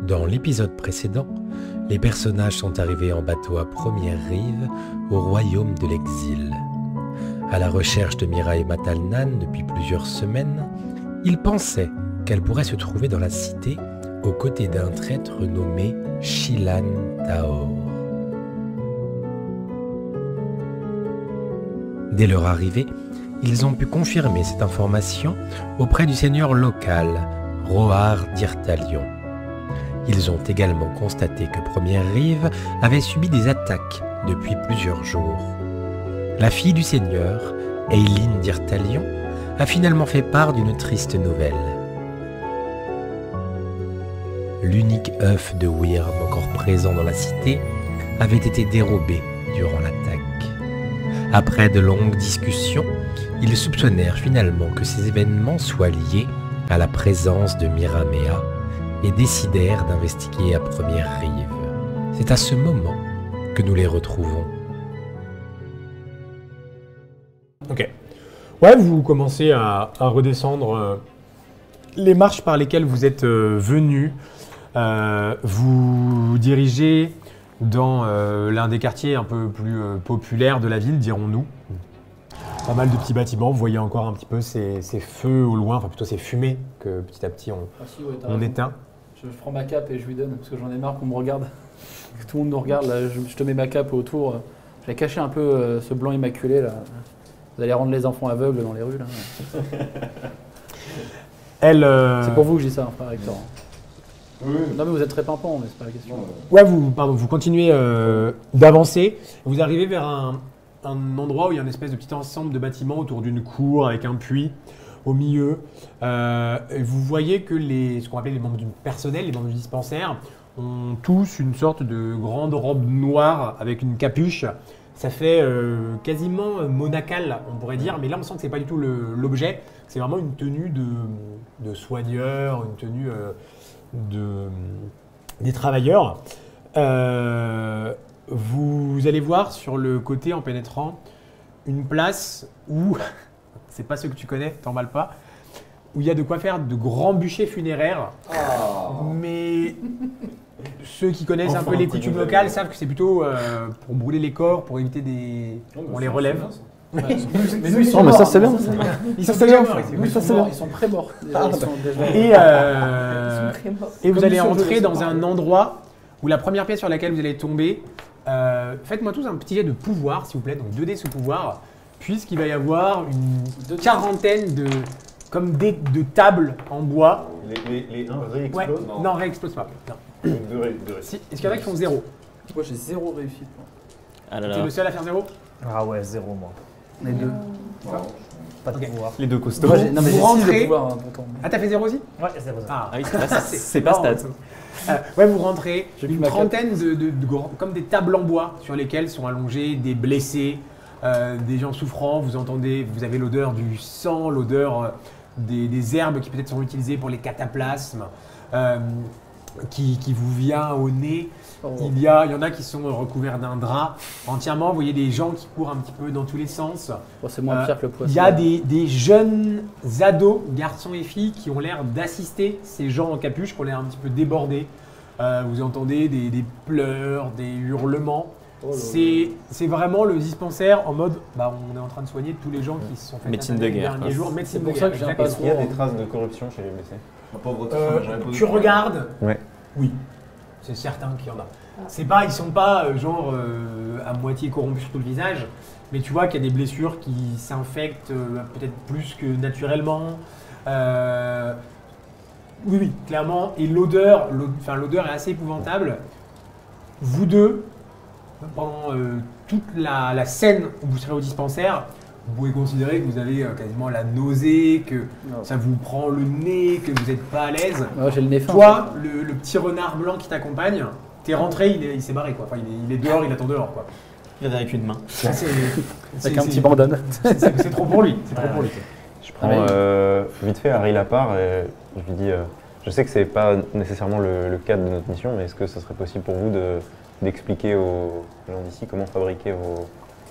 Dans l'épisode précédent, les personnages sont arrivés en bateau à Première Rive, au royaume de l'exil. À la recherche de Mira et Matalnan depuis plusieurs semaines, ils pensaient qu'elle pourrait se trouver dans la cité aux côtés d'un traître nommé Shilan Taor. Dès leur arrivée, ils ont pu confirmer cette information auprès du seigneur local, Roar d'Irtalion. Ils ont également constaté que Première Rive avait subi des attaques depuis plusieurs jours. La fille du seigneur, Eileen d'Irtalion, a finalement fait part d'une triste nouvelle. L'unique œuf de Wyrm encore présent dans la cité avait été dérobé durant l'attaque. Après de longues discussions, ils soupçonnèrent finalement que ces événements soient liés à la présence de Miramea et décidèrent d'investiguer à Première Rive. C'est à ce moment que nous les retrouvons. Ok. Ouais, vous commencez à redescendre les marches par lesquelles vous êtes venus. Vous dirigez dans l'un des quartiers un peu plus populaires de la ville, dirons-nous. Pas mal de petits bâtiments, vous voyez encore un petit peu ces feux au loin, enfin plutôt ces fumées que petit à petit on éteint. Je prends ma cape et je lui donne, parce que j'en ai marre qu'on me regarde. Que tout le monde nous regarde, là, je te mets ma cape autour. Je vais cacher un peu ce blanc immaculé, là. Vous allez rendre les enfants aveugles dans les rues, là. C'est pour vous que je dis ça, hein, frère Hector. Oui. Non mais vous êtes très pimpant, mais c'est pas la question. Ouais, vous continuez d'avancer. Vous arrivez vers un endroit où il y a une espèce de petit ensemble de bâtiments autour d'une cour avec un puits au milieu. Et vous voyez que ce qu'on appelle les membres du personnel, les membres du dispensaire, ont tous une sorte de grande robe noire avec une capuche. Ça fait quasiment monacal, on pourrait dire, mais là on sent que c'est pas du tout l'objet. C'est vraiment une tenue de soigneur, une tenue des travailleurs. Vous allez voir sur le côté en pénétrant une place où, c'est pas ce que tu connais, t'emballes pas, où il y a de quoi faire de grands bûchers funéraires. Oh. Mais ceux qui connaissent un peu les coutumes locales savent que c'est plutôt pour brûler les corps, pour éviter on les relève. Ouais, mais nous, ils sont morts, mais ça c'est bien. Ils sont déjà morts. Ils sont pré-morts. Et vous allez entrer dans un endroit où la première pièce sur laquelle vous allez tomber, faites-moi tous un petit jet de pouvoir, s'il vous plaît, donc 2 dés sous pouvoir, puisqu'il va y avoir une quarantaine de tables en bois. Les 1 réexplosent? Ouais. Non, réexplose pas. Non. Si, est-ce qu'il y en a qui font 0? Moi j'ai 0 réussite. Ah là là. T'es le seul à faire 0? Ah ouais, 0 moi. Les deux. Pas de Okay. pouvoir. Les deux costauds. Moi, non mais Vous j'ai 6 rentrez. de pouvoir hein, pourtant. Ah, t'as fait 0 aussi? Ouais, 0. Ah oui, c'est pas stat. Ouais, vous rentrez, J'ai une plus ma trentaine comme des tables en bois sur lesquelles sont allongés des blessés, des gens souffrants. Vous avez l'odeur du sang, l'odeur des herbes qui peut-être sont utilisées pour les cataplasmes, qui vous vient au nez. Oh. Il y en a qui sont recouverts d'un drap entièrement. Vous voyez des gens qui courent un petit peu dans tous les sens. Oh, c'est moins pire que le poisson. Il y a des jeunes ados, garçons et filles, qui ont l'air d'assister ces gens en capuche, qui ont l'air un petit peu débordés. Vous entendez des pleurs, des hurlements. Oh, c'est vraiment le dispensaire en mode on est en train de soigner tous les gens qui se sont fait médecine de guerre. derniers jours. Médecine C'est pour de ça guerre, que j'ai un exactement. passeport. Il y a des traces de corruption chez les blessés. Tu regardes. Ouais. Oui, c'est certain qu'il y en a. Ils sont pas à moitié corrompus sur tout le visage, mais tu vois qu'il y a des blessures qui s'infectent peut-être plus que naturellement. Oui, clairement. Et l'odeur est assez épouvantable. Vous deux, pendant toute la scène où vous serez au dispensaire, vous pouvez considérer que vous avez quasiment la nausée, que ça vous prend le nez, que vous n'êtes pas à l'aise. Ouais, j'ai le nez fin. Toi, le petit renard blanc qui t'accompagne, t'es rentré, il s'est barré quoi. Enfin, il est dehors, il attend dehors quoi. Il revient avec une main. Avec un petit bandane. C'est trop pour lui. C'est trop pour lui. Je prends vite fait Harry Lapart et je lui dis je sais que c'est pas nécessairement le cadre de notre mission, mais est-ce que ce serait possible pour vous d'expliquer aux gens d'ici comment fabriquer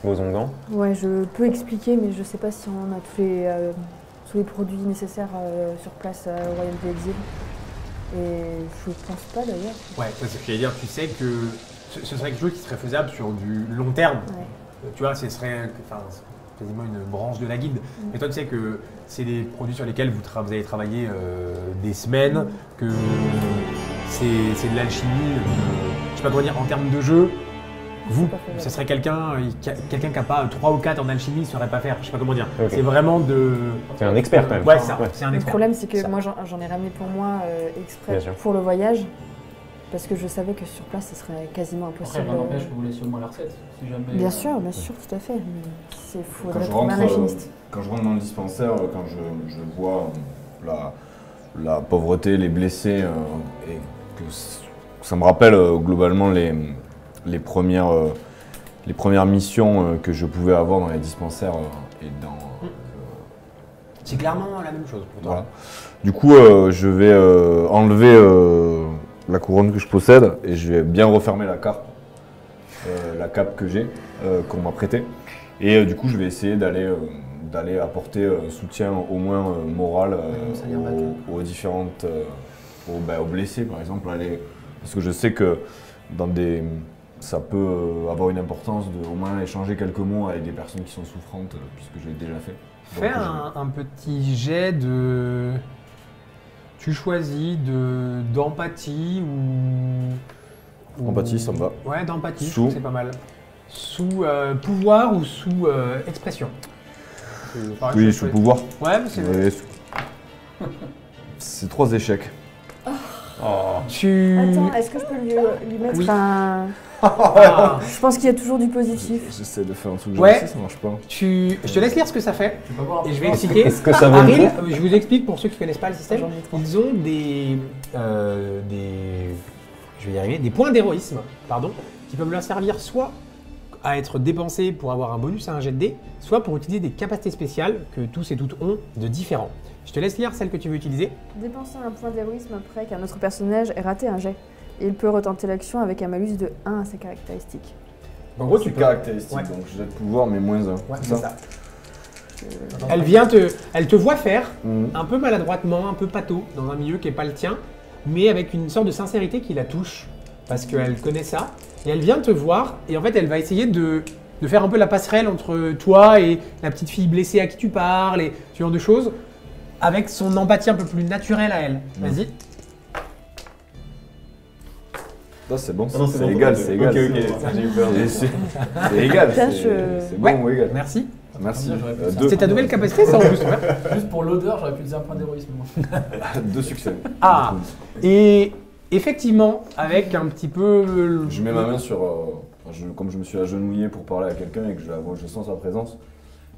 vos onguents? Ouais, je peux expliquer, mais je sais pas si on a tous les tous les produits nécessaires sur place au Royaume de l'Exil. Et je pense pas d'ailleurs. Ouais, c'est ce que j'allais dire. Tu sais que ce serait quelque chose qui serait faisable sur du long terme. Ouais. Tu vois, ce serait quasiment une branche de la guilde. Mais toi, tu sais que c'est des produits sur lesquels vous allez travailler des semaines, que c'est de l'alchimie. Je sais pas comment dire, en termes de jeu, vous, ce serait quelqu'un qui n'a pas 3 ou 4 en alchimie, ne saurait pas faire. Je sais pas comment dire. Ok. C'est vraiment de. C'est un expert quand même. Ouais, c'est un Le expert. problème, c'est que Ça. moi, j'en ai ramené pour moi exprès Bien sûr. pour le voyage. Parce que je savais que sur place, ce serait quasiment Après, impossible. rien n'empêche que vous laissiez au moins la recette. Si jamais, Bien sûr, tout à fait. Mais il Quand faudrait je trouver un rentre, alchimiste. quand je rentre dans le dispensaire, quand je vois la pauvreté, les blessés, et que ça me rappelle globalement les premières missions que je pouvais avoir dans les dispensaires et dans. C'est clairement la même chose pour toi. Voilà. Du coup, je vais enlever la couronne que je possède et je vais bien refermer la cape que j'ai, qu'on m'a prêtée. Et du coup, je vais essayer d'aller apporter un soutien au moins moral aux différentes, aux blessés par exemple. Parce que je sais que ça peut avoir une importance de au moins échanger quelques mots avec des personnes qui sont souffrantes, puisque je l'ai déjà fait. Fais un petit jet de. Tu choisis d'empathie ou. Empathie, ça me va. Ouais, d'empathie, je Sous. trouve que c'est pas mal. Sous pouvoir ou sous expression. Pareil, Oui, je sous choisis- pouvoir. Ouais, mais c'est vrai. Ouais, c'est 3 échecs. Tu. Attends, est-ce que je peux lui mettre Oui. un. Ah, Je pense qu'il y a toujours du positif. J'essaie de faire un truc Ouais. gentil, ça marche pas. je te laisse lire ce que ça fait Tu peux voir un et peu je vais fort. expliquer. Est-ce que ça vaut le Aril, coup je vous explique pour ceux qui ne connaissent pas le système. J'en ai trois. Ils ont je vais y arriver, des points d'héroïsme, pardon, qui peuvent leur servir soit à être dépensés pour avoir un bonus à un jet de dés, soit pour utiliser des capacités spéciales que tous et toutes ont de différents. Je te laisse lire celle que tu veux utiliser. Dépenser un point d'héroïsme après qu'un autre personnage ait raté un jet. Et il peut retenter l'action avec un malus de 1 à ses caractéristiques. En gros, C'est tu peux. caractéristique, Ouais. donc jet de pouvoir, mais moins 1. Ouais, c'est ça. Elle te voit faire un peu maladroitement, un peu pâteau, dans un milieu qui n'est pas le tien, mais avec une sorte de sincérité qui la touche, parce qu'elle connaît ça, et elle vient te voir, et en fait elle va essayer de faire un peu la passerelle entre toi et la petite fille blessée à qui tu parles, et ce genre de choses, avec son empathie un peu plus naturelle à elle. Vas-y. Ça, c'est bon, Ah non, c'est c'est bon, égal, ok. c'est égal. Ok, j'ai eu peur. C'est égal, Putain, c'est Ouais. bon ou égal. Merci. Merci. J'aurais pu Euh, ça. deux. C'est ta nouvelle capacité, ça en plus. Ouais. Juste pour l'odeur, j'aurais pu dire un point d'héroïsme. moi. 2 succès. Ah, et effectivement, avec un petit peu. Je mets ma main sur. Comme je me suis agenouillé pour parler à quelqu'un et que je sens sa présence,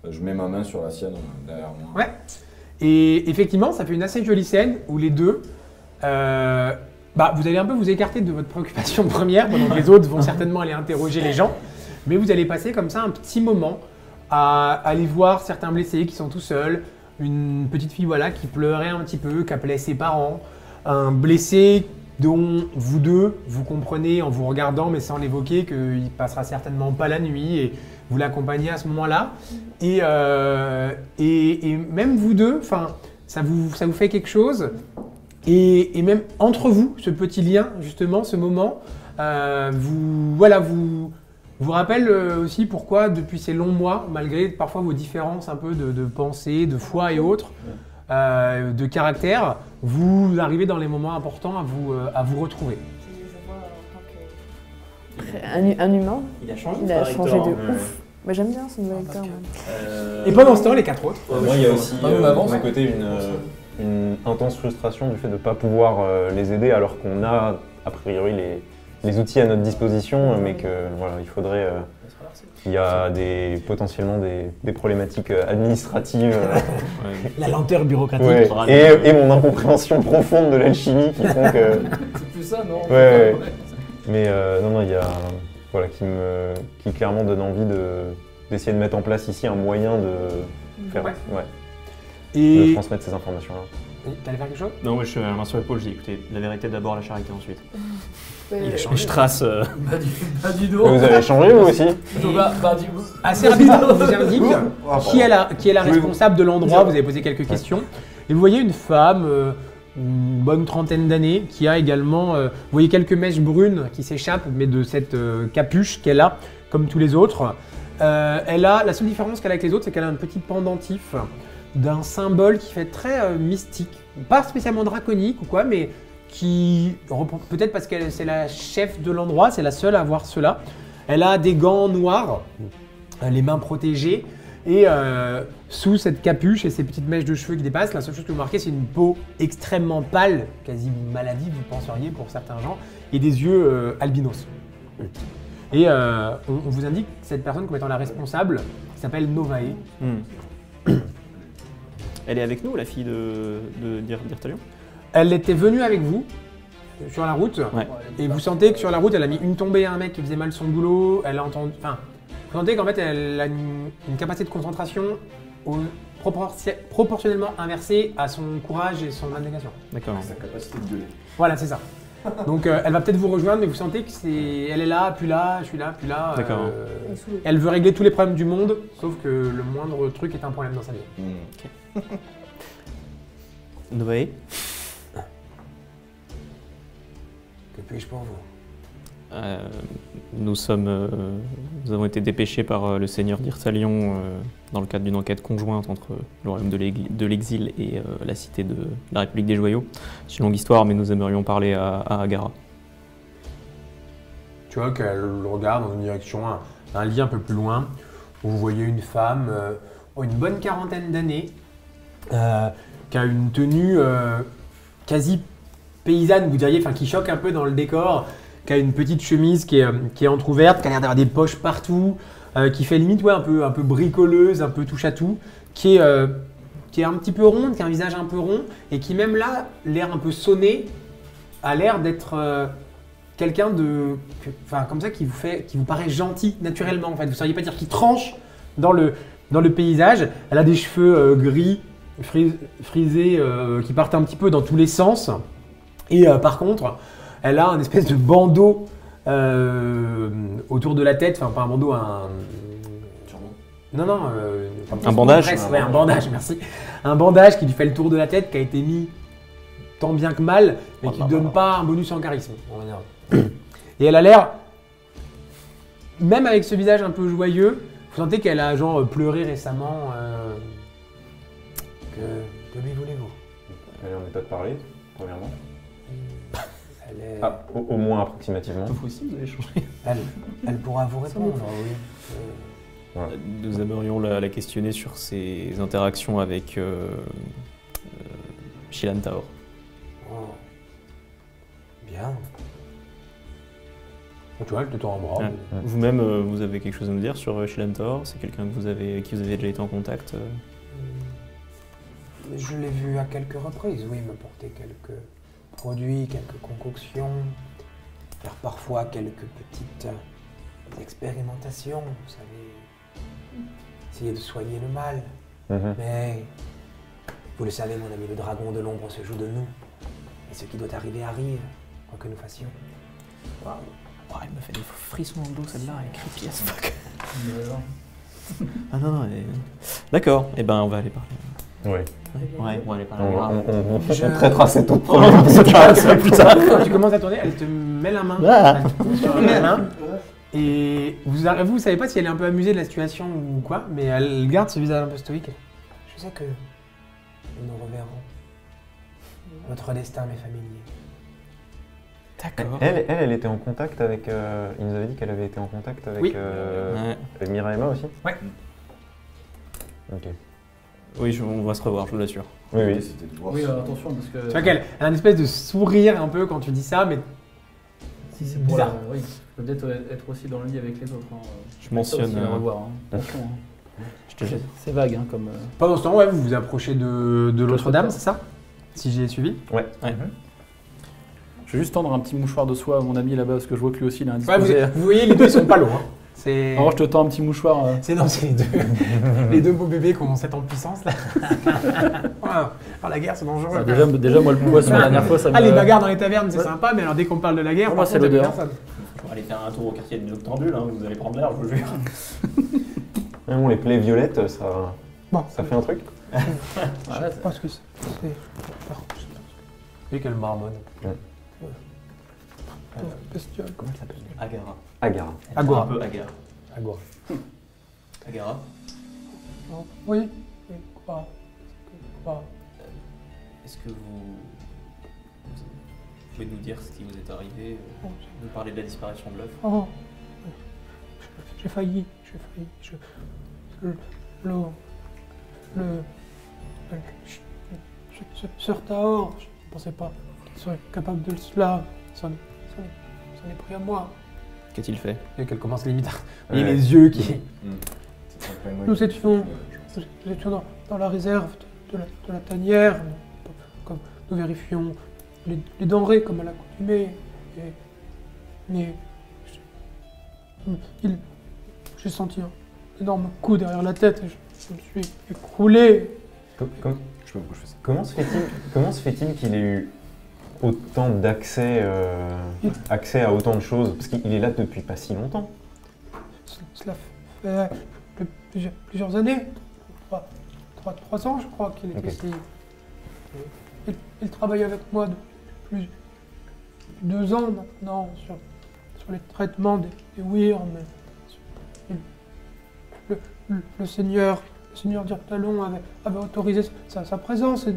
je mets ma main sur la sienne derrière moi. Ouais. Et effectivement, ça fait une assez jolie scène où les deux, vous allez un peu vous écarter de votre préoccupation première, pendant que les autres vont certainement aller interroger les gens, mais vous allez passer comme ça un petit moment à aller voir certains blessés qui sont tout seuls, une petite fille voilà qui pleurait un petit peu, qui appelait ses parents, un blessé dont vous deux, vous comprenez en vous regardant mais sans l'évoquer qu'il passera certainement pas la nuit et vous l'accompagnez à ce moment-là. Et même vous deux, ça vous fait quelque chose. Et même entre vous, ce petit lien, justement, ce moment, vous rappelle aussi pourquoi, depuis ces longs mois, malgré parfois vos différences un peu de pensée, de foi et autres, de caractère, vous arrivez dans les moments importants à vous retrouver. Un humain, Il a changé. il a changé de Ouais. ouf. Bah, j'aime bien son nouvel acteur. Et pendant ce temps, les quatre autres. Moi, il y a aussi Bah, on avance. de mon côté une intense frustration du fait de ne pas pouvoir les aider alors qu'on a a priori les outils à notre disposition, mais que voilà, il faudrait. Il y a potentiellement des problématiques administratives La lenteur bureaucratique. ouais, et mon incompréhension profonde de l'alchimie qui font que. C'est plus ça, non? Ouais. Mais non, il y a qui clairement donne envie d'essayer de mettre en place ici un moyen de faire, Ouais. ouais, de Et transmettre ces informations-là. T'allais faire quelque chose? Non, moi je suis à la main sur l'épaule, je dis écoutez, la vérité d'abord, la charité ensuite. Mais- Et je trace. Bah du dos. Vous avez changé vous aussi? Bah du Assez rapidement, on vous indique qui est la Je vais responsable de l'endroit. Vous avez posé quelques questions. Et vous voyez une femme, une bonne trentaine d'années, qui a également, vous voyez quelques mèches brunes qui s'échappent, mais de cette capuche qu'elle a, comme tous les autres. La seule différence qu'elle a avec les autres, c'est qu'elle a un petit pendentif d'un symbole qui fait très mystique. Pas spécialement draconique ou quoi, mais qui, peut-être parce qu'elle c'est la chef de l'endroit, c'est la seule à avoir cela. Elle a des gants noirs, les mains protégées, et sous cette capuche et ces petites mèches de cheveux qui dépassent, la seule chose que vous remarquez, c'est une peau extrêmement pâle, quasi maladive, vous penseriez pour certains gens, et des yeux albinos. Et on vous indique cette personne comme étant la responsable, qui s'appelle Novae. Elle est avec nous, la fille de d'Irtalion? Elle était venue avec vous sur la route, Ouais. et vous sentez que sur la route, elle a mis une tombée à un mec qui faisait mal son boulot, elle a entendu... Enfin, vous sentez qu'en fait, elle a une capacité de concentration proportionnellement inversée à son courage et son abnégation. D'accord. Sa capacité de gueuler. Voilà, c'est ça. Donc elle va peut-être vous rejoindre, mais vous sentez que elle est là, puis là, je suis là, puis là. D'accord. Elle est sous l'eau. Elle veut régler tous les problèmes du monde, sauf que le moindre truc est un problème dans sa vie. Noé? Que puis-je pour vous? Nous avons été dépêchés par le seigneur d'Irtalion dans le cadre d'une enquête conjointe entre le royaume de l'exil et la cité de la République des Joyaux. C'est une longue histoire, mais nous aimerions parler à Agara. Tu vois qu'elle regarde dans une direction, un lit un peu plus loin, où vous voyez une femme, une bonne quarantaine d'années, qui a une tenue quasi paysanne, vous diriez, enfin qui choque un peu dans le décor, qui a une petite chemise qui est entrouverte, qui a l'air d'avoir des poches partout, qui fait limite un peu bricoleuse, un peu touche à tout, qui est un petit peu ronde, qui a un visage un peu rond, et qui même là, l'air un peu sonné, a l'air d'être quelqu'un de, comme ça, qui vous paraît gentil naturellement. En fait, vous ne sauriez pas dire qui tranche dans le paysage. Elle a des cheveux gris, frisés, qui partent un petit peu dans tous les sens. Et par contre, elle a un espèce de bandeau autour de la tête, enfin pas un bandeau, Non, Un bandage. Ouais, un bandage, merci. Un bandage qui lui fait le tour de la tête, qui a été mis tant bien que mal, mais qui ne donne pas un bonus en charisme, on va dire. Et elle a l'air, même avec ce visage un peu joyeux, vous sentez qu'elle a genre pleuré récemment. Que lui voulez-vous? Elle est en état de parler, premièrement. Elle est... Ah, au moins approximativement. Vous aussi, vous avez changé. Elle pourra vous répondre, oui. Nous aimerions la questionner sur ses interactions avec Shilan Taor. Oh. Bien. Tu vois, elle te tend un bras. Ouais. Vous-même, vous avez quelque chose à nous dire sur Shilan Taor? C'est quelqu'un qui vous avez déjà été en contact? Je l'ai vu à quelques reprises, oui, m'apporter quelques produits, quelques concoctions, faire parfois quelques petites expérimentations, vous savez, essayer de soigner le mal. Mais vous le savez, mon ami, le dragon de l'ombre se joue de nous. Et ce qui doit arriver arrive, quoi que nous fassions. Wow. Oh, elle me fait des frissons dans le dos, celle-là, elle est creepy as fuck. Ah non, d'accord, et ben on va aller parler. Oui. Ouais, on va aller parler. On traitera cette autre problématique plus tard. Quand tu commences à tourner, elle te met la main. Ah. Elle te pousse sur la main. Et vous savez pas si elle est un peu amusée de la situation ou quoi, mais elle garde ce visage un peu stoïque. Je sais que nous nous reverrons. Votre destin m'est familier. D'accord. Elle était en contact avec... il nous avait dit qu'elle avait été en contact avec Oui. avec Miraema aussi? Ouais. Ok. Oui, on va se revoir, je vous l'assure. Oui, oui. C'était de voir Oui, ça. attention parce que. Tu vois qu'elle a une espèce de sourire un peu quand tu dis ça, mais Si c'est bizarre. oui, peut-être être aussi dans le lit avec les autres. Hein. Je mentionne. Ça aussi, à revoir. Hein. Attention. Hein. Je te jette. C'est vague hein, comme. pendant ce temps, ouais, vous vous approchez de l'autre dame, c'est ça? Si j'ai suivi. Ouais. Je vais juste tendre un petit mouchoir de soie à mon ami là-bas parce que je vois que lui aussi il a un Ouais, disposé. vous voyez, les deux ils sont pas loin. C'est... Alors je te tends un petit mouchoir. C'est les deux beaux bébés qui ont 7 ans de puissance là. Voilà. Alors, la guerre c'est dangereux. Déjà, moi le poisson la dernière fois ça me... Ah les bagarres dans les tavernes c'est sympa, mais alors dès qu'on parle de la guerre, Moi, par c'est contre, l'odeur. personne. On va aller faire un tour au quartier de Noctambule, hein, vous allez prendre l'air, je vous jure. Ouais, bon, les plaies violettes, ça, Bon. ça fait un truc. Ouais, Parce que c'est... Et quelle marmonne. Ouais. Bestiole. Comment elle s'appelle Agara. Agara. Elle Agora. fait un peu Agara. Agora. Agara. Oui. Quoi? Est-ce que vous pouvez nous dire ce qui vous est arrivé, nous parler de la disparition de l'œuf? Oh, j'ai failli. Sœur Taor, je ne pensais pas qu'il serait capable de cela. Ça en est pris à moi. Qu'a-t-il fait? Et qu'elle commence limite à... Ouais. Et les yeux qui... Nous étions dans la réserve de la tanière. Comme nous vérifions les denrées comme à l'accoutumée. Mais j'ai senti un énorme coup derrière la tête et je me suis écroulé. Je sais pas pourquoi je fais ça. Comment se fait-il qu'il ait eu autant d'accès accès à autant de choses? Parce qu'il est là depuis pas si longtemps. Cela fait plusieurs années, 3 ans je crois qu'il est Ok. ici. Il travaille avec moi depuis 2 ans maintenant sur les traitements des wyrms. Le seigneur Dirtalon avait autorisé sa présence et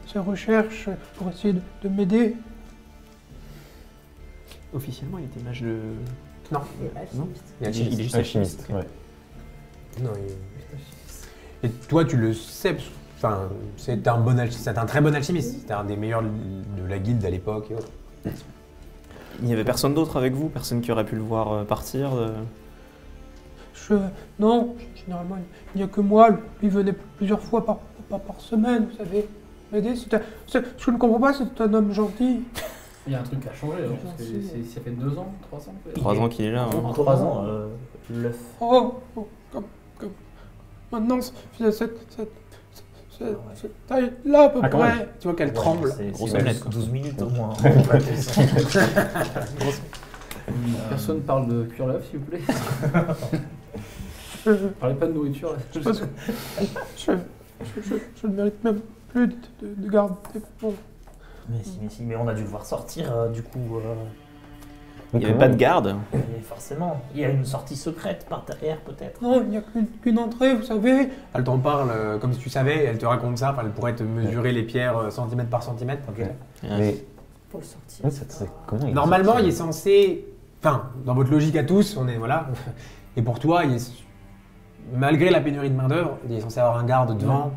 ses recherches pour essayer de m'aider. Officiellement, il était mage de... Non. Non. Il est Il est juste Alchimiste, ouais. Non, Et toi, tu le sais, enfin, c'est un bon alchimiste, c'est un très bon alchimiste. C'était un des meilleurs de la guilde à l'époque et autres. Il n'y avait personne d'autre avec vous? Personne qui aurait pu le voir partir Non, généralement, il n'y a que moi. Lui venait plusieurs fois par semaine, vous savez, m'aider. Je ne comprends pas, c'est un homme gentil. Il y a un truc qui a changé, alors, parce que ça fait 2 ans, 3 ans peut-être. 3 ans qu'il est là. Hein. En 3 ans, l'œuf. Oh, comme maintenant, cette taille-là à peu quand même. près. Tu vois qu'elle tremble. Grosse C'est omelette, quoi. 12 minutes au moins. Personne parle de cuire l'œuf, s'il vous plaît. Parlez pas de nourriture, là. Je ne mérite même plus de garder mon... Mais on a dû le voir sortir, du coup. Il n'y avait pas de garde. Et forcément, il y a une sortie secrète par derrière, peut-être. Non, il n'y a qu'une entrée, vous savez. Elle t'en parle comme si tu savais, elle te raconte ça, enfin, elle pourrait te mesurer les pierres centimètre par centimètre. Ok. Mais Faut le sortir. oui, comment il Normalement, sorti il est censé, enfin, dans votre logique à tous, on est, voilà, et pour toi, malgré la pénurie de main-d'œuvre, il est censé avoir un garde devant.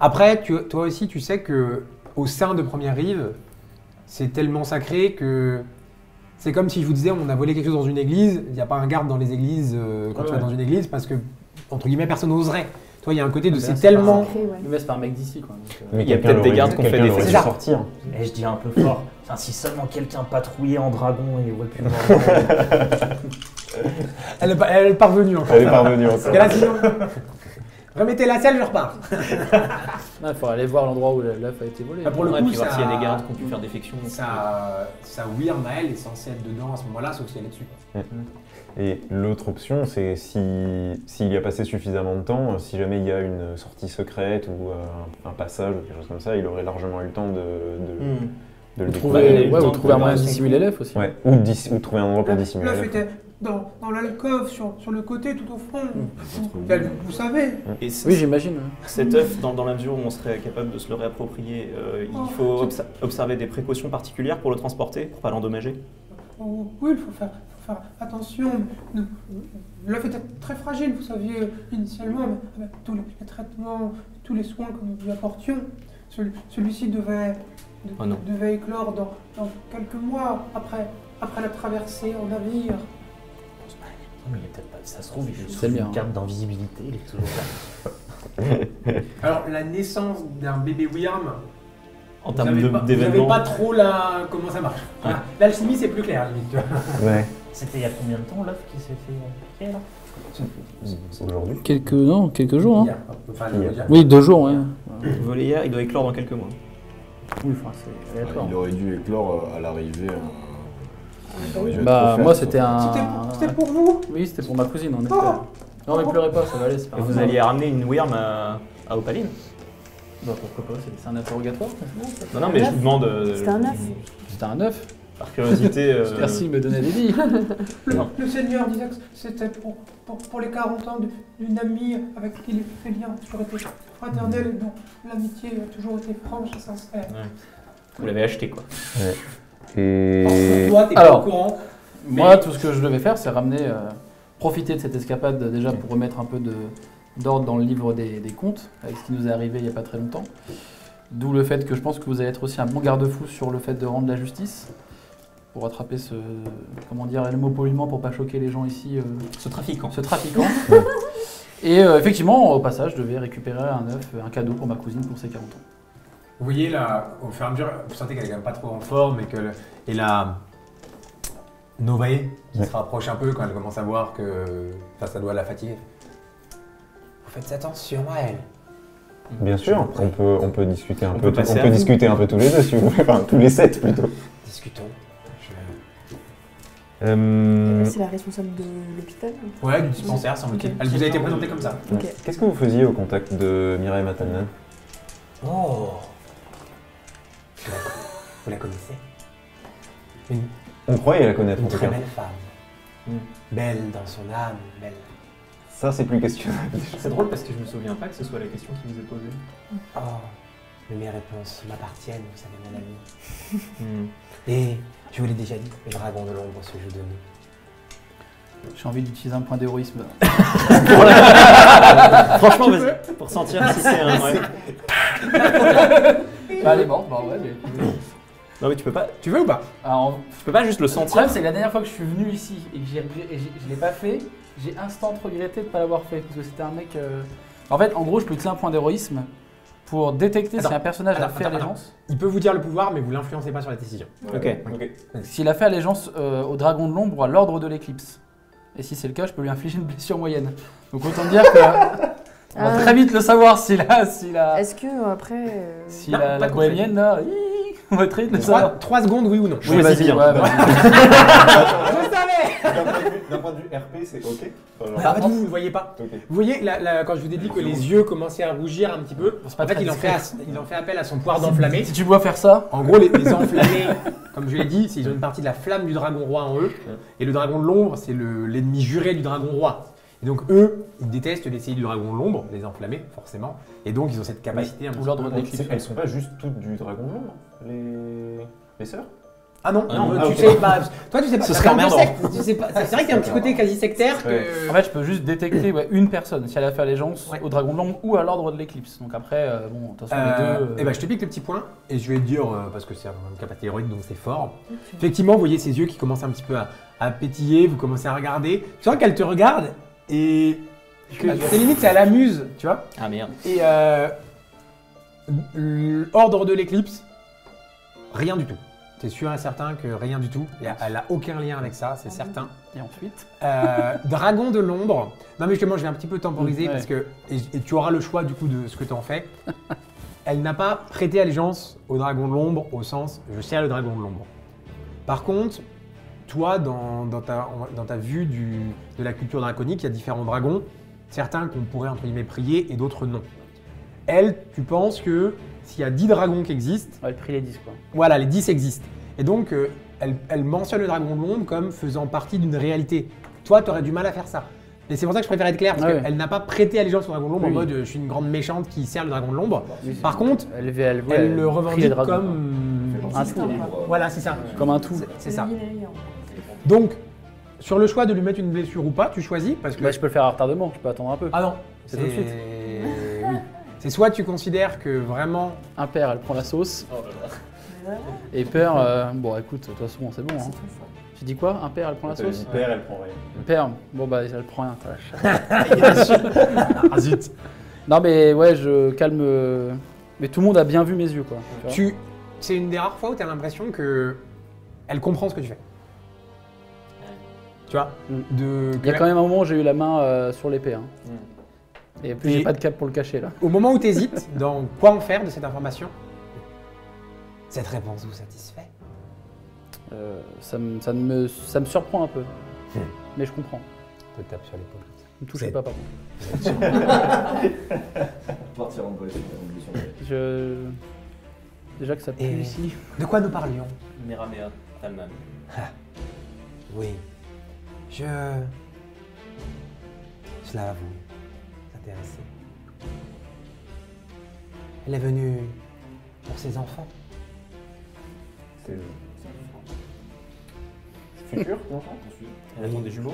Après, toi aussi, tu sais que au sein de Première Rive, c'est tellement sacré que c'est comme si je vous disais, on a volé quelque chose dans une église, il n'y a pas un garde dans les églises quand tu vas dans une église parce que, entre guillemets, personne n'oserait. Toi, il y a un côté de c'est tellement... Sacré, ouais. Mais c'est pas un mec d'ici, quoi. Donc, Mais Il y a quelqu'un peut-être des l'aurait gardes dû- qui ont fait quelqu'un des l'aurait faux dû pas. sortir. Et je dis un peu fort. Enfin, si seulement quelqu'un patrouillait en dragon et aurait pu voir. Elle est parvenue encore. Elle est parvenue Parce que là, sinon... Remettez la selle, je repars. il faudrait aller voir l'endroit où l'œuf a été volé. Ah, pour le Ouais, coup, puis voir ça- s'il y a des gardes qui ont pu faire défection. Sa Wyrm à elle est censée être dedans à ce moment-là, sauf si elle est dessus. Et l'autre option, c'est s'il y a passé suffisamment de temps, si jamais il y a une sortie secrète ou un passage ou quelque chose comme ça, il aurait largement eu le temps de le Ou découvrir. trouver, trouver un moyen de dissimuler l'œuf aussi. Ouais, ou trouver un endroit pour dissimuler. L'œuf la était dans l'alcôve, sur le côté, tout au fond. Vous savez. Et Oui, j'imagine. cet œuf, dans la mesure où on serait capable de se le réapproprier, il faut observer des précautions particulières pour le transporter, pour pas l'endommager. Oh, oui, il faut faire attention. L'œuf était très fragile, vous saviez, initialement, mais avec tous les traitements, tous les soins que nous lui apportions. Celui-ci devait éclore dans quelques mois après la traversée en navire. Mais il est peut-être pas. Ça se trouve, il est C'est sous le mien. une carte d'invisibilité, il est toujours là. Alors, la naissance d'un bébé Wyrm, En vous termes n'avez pas d'événements. trop comment ça marche. Voilà. L'alchimie, c'est plus clair, limite. Tu vois. Ouais. C'était il y a combien de temps l'œuf qui s'est fait piquer là? Aujourd'hui. Quelques jours. Hein. Hier. Enfin, je veux dire. Oui, 2 jours, ouais. Volé hier, il doit éclore dans quelques mois. Oui, enfin, c'est aléatoire. Il aurait dû éclore à l'arrivée. il aurait dû être Bah, offert, moi, ça. c'était un. C'était pour vous. Oui, c'était pour ma cousine, en effet. Non, mais pleurez pas, ça va aller, c'est pas Et vous grave. alliez ramener une Wyrm à Opaline? Bah, pourquoi pas, c'est un interrogatoire. Non, mais je vous demande. C'était un œuf. C'était un œuf. Par curiosité. Merci de me donner des billes. Le Seigneur disait que c'était pour les 40 ans d'une amie avec qui il fait lien toujours été fraternel et dont l'amitié a toujours été franche et sincère. Ouais. Vous l'avez acheté quoi. Et. Toi, t'es pas Alors, au courant. Moi, tout ce que je devais faire, c'est ramener, profiter de cette escapade déjà pour remettre un peu d'ordre dans le livre des comptes, avec ce qui nous est arrivé il n'y a pas très longtemps. D'où le fait que je pense que vous allez être aussi un bon garde-fou sur le fait de rendre la justice, pour attraper ce, comment dire, le mot poliment pour pas choquer les gens ici, Ce trafiquant. ce trafiquant. Et effectivement, au passage, je devais récupérer un œuf, un cadeau pour ma cousine pour ses 40 ans. Vous voyez là, au fur et à mesure, vous sentez qu'elle est quand même pas trop en forme et la Novae qui Ouais. se rapproche un peu quand elle commence à voir que ça doit la fatiguer. Vous faites attention à elle. Bien sûr, on peut discuter un On peu. peut passer On à peut vous. discuter un peu tous les deux, si vous voulez. Enfin, tous les 7 plutôt. Discutons. C'est la responsable de l'hôpital. Ouais, du dispensaire, semble-t-il. Ok. Elle vous a été présentée comme ça. Ok. Qu'est-ce que vous faisiez au contact de Mireille Matalnan? Oh. Vous la connaissez? On croyait la connaître en Une tout très cas. belle femme. Belle dans son âme, belle. Ça, c'est plus questionnable. C'est drôle parce que je me souviens pas que ce soit la question qui vous est posée. Oh, mais mes réponses m'appartiennent, vous savez, mon ami. Et je vous l'ai déjà dit, le dragon de l'ombre se joue de nous. J'ai envie d'utiliser un point d'héroïsme. Franchement, vas-y, pour sentir si c'est un. Ouais. Bah, elle est morte, bah ouais. Mais... Non, mais tu peux pas. Tu veux ou pas? Alors, Tu peux pas juste le le sentir. problème, c'est que la dernière fois que je suis venu ici et que je l'ai pas fait, j'ai instant regretté de ne pas l'avoir fait parce que c'était un mec. En fait, en gros, je peux utiliser un point d'héroïsme pour détecter si Attends, un personnage a attends, fait attends, allégeance. Il peut vous dire le pouvoir, mais vous l'influencez pas sur la décision. Ok. S'il a fait allégeance au dragon de l'ombre ou à l'ordre de l'éclipse. Et si c'est le cas, je peux lui infliger une blessure moyenne. Donc autant dire que on va très vite le savoir s'il a Est-ce que après. si Non, la pas de conseil. bohémienne là, on va très vite le savoir. 3 secondes, oui ou non? Oui, Choisis vas-y, bien. ouais, vas-y. D'un point de vue RP, c'est ok. Ah, pas du tout, vous le voyez pas. Ok. Vous voyez, quand je vous ai dit que les yeux commençaient à rougir un petit peu, C'est pas en fait, très il en fait appel à son pouvoir Si- d'enflammer. Si tu vois faire ça, En gros, les enflammés, comme je l'ai dit, ils ont une partie de la flamme du dragon roi en eux. Et le dragon de l'ombre, c'est l'ennemi juré du dragon roi. Et donc, eux, ils détestent l'essai du dragon de l'ombre, les enflammés, forcément. Et donc, ils ont cette capacité un ou petit l'ordre peu- de l'éclipse. Elles sont pas juste toutes du dragon de l'ombre, les sœurs? Ah non, Ah non, non, tu ok. sais pas. Toi, tu sais pas. Ce t'as serait un peu emmerdant. secte, tu sais pas. C'est vrai qu'il y a un petit côté quasi sectaire que. En fait, je peux juste détecter une personne si elle a fait allégeance Ouais. au dragon de l'ombre ou à l'ordre de l'éclipse. Donc après, bon, de toute façon, les deux. Eh ben, je te pique le petit point et je vais te dire, parce que c'est une capacité héroïque donc c'est fort. Effectivement, vous voyez ses yeux qui commencent un petit peu à pétiller, vous commencez à regarder. Tu vois qu'elle te regarde et que c'est limite, ça l'amuse, tu vois. Ah merde. Et l'ordre de l'éclipse, rien du tout. T'es sûr et certain que rien du tout. Elle a aucun lien avec ça, c'est certain. Et ensuite. Dragon de l'ombre. Non mais justement, je vais un petit peu temporiser Ouais. parce que et tu auras le choix du coup de ce que tu en fais. Elle n'a pas prêté allégeance au dragon de l'ombre au sens je sers le dragon de l'ombre. Par contre, toi, dans ta vue de la culture draconique, il y a différents dragons, certains qu'on pourrait entre guillemets prier et d'autres non. Elle, tu penses que s'il y a 10 dragons qui existent, Ouais, le prix les 10 quoi. voilà, les 10 existent. Et donc, elle mentionne le dragon de l'ombre comme faisant partie d'une réalité. Toi, tu aurais du mal à faire ça. Et c'est pour ça que je préfère être clair, parce Ah ouais. qu'elle n'a pas prêté allégeance au dragon de l'ombre Oui. en mode je suis une grande méchante qui sert le dragon de l'ombre. Oui, Par contre, elle elle le prie les revendique dragons. comme. un tout. Voilà, c'est ça. Comme un tout. C'est ça. Donc, sur le choix de lui mettre une blessure ou pas, tu choisis parce que. Bah, je peux le faire à retardement, je peux attendre un peu. Ah non, C'est tout de suite. Oui. C'est soit tu considères que vraiment. Impair, elle prend la sauce. Et père, bon écoute, de toute façon, c'est bon. Hein. Tu dis quoi? Impair, elle prend la sauce? Père, elle prend rien. Père, bon bah elle prend rien. Ah zut. Non mais ouais, je calme. Mais tout le monde a bien vu mes yeux quoi. Tu vois. C'est une des rares fois où tu as l'impression que. Elle comprend ce que tu fais. Tu vois Il y a quand même un moment où j'ai eu la main sur l'épée. Hein. Et puis Et- j'ai pas de cap pour le cacher là. Au moment où tu hésites dans quoi en faire de cette information, cette réponse vous satisfait? Ça me surprend un peu. Mais je comprends. Je te tape sur l'épaule. Ne me touchez C'est- pas par contre. Partir en vrai, Déjà que ça pue Et- ici. De quoi nous parlions? Meramea, Talman. Oui. Cela va vous intéresser. Elle est venue pour ses enfants. C'est futur, l'enfant? Elle attend des jumeaux.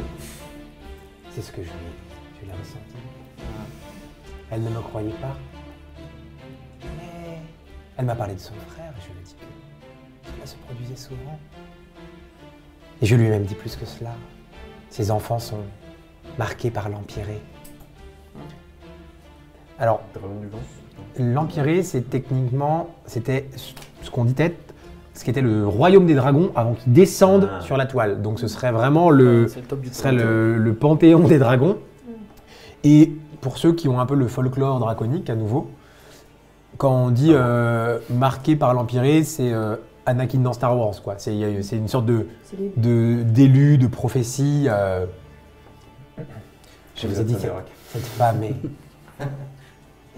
C'est ce que je l'ai ressenti. Elle ne me croyait pas. Mais elle m'a parlé de son frère et je lui ai dit que cela se produisait souvent. Et je lui ai même dit plus que cela. Ses enfants sont marqués par l'Empyrée. Alors, Dragon du vent. l'Empyrée, c'était ce qu'on dit ce qui était le royaume des dragons avant qu'ils descendent Ah. sur la toile. Donc ce serait vraiment le top du ce serait le panthéon des dragons. Et pour ceux qui ont un peu le folklore draconique à nouveau, quand on dit marqué par l'Empyrée, c'est Anakin dans Star Wars, quoi. C'est une sorte C'est les... d'élu, de prophétie. Je vous ai dit, Zabérak. cette femme est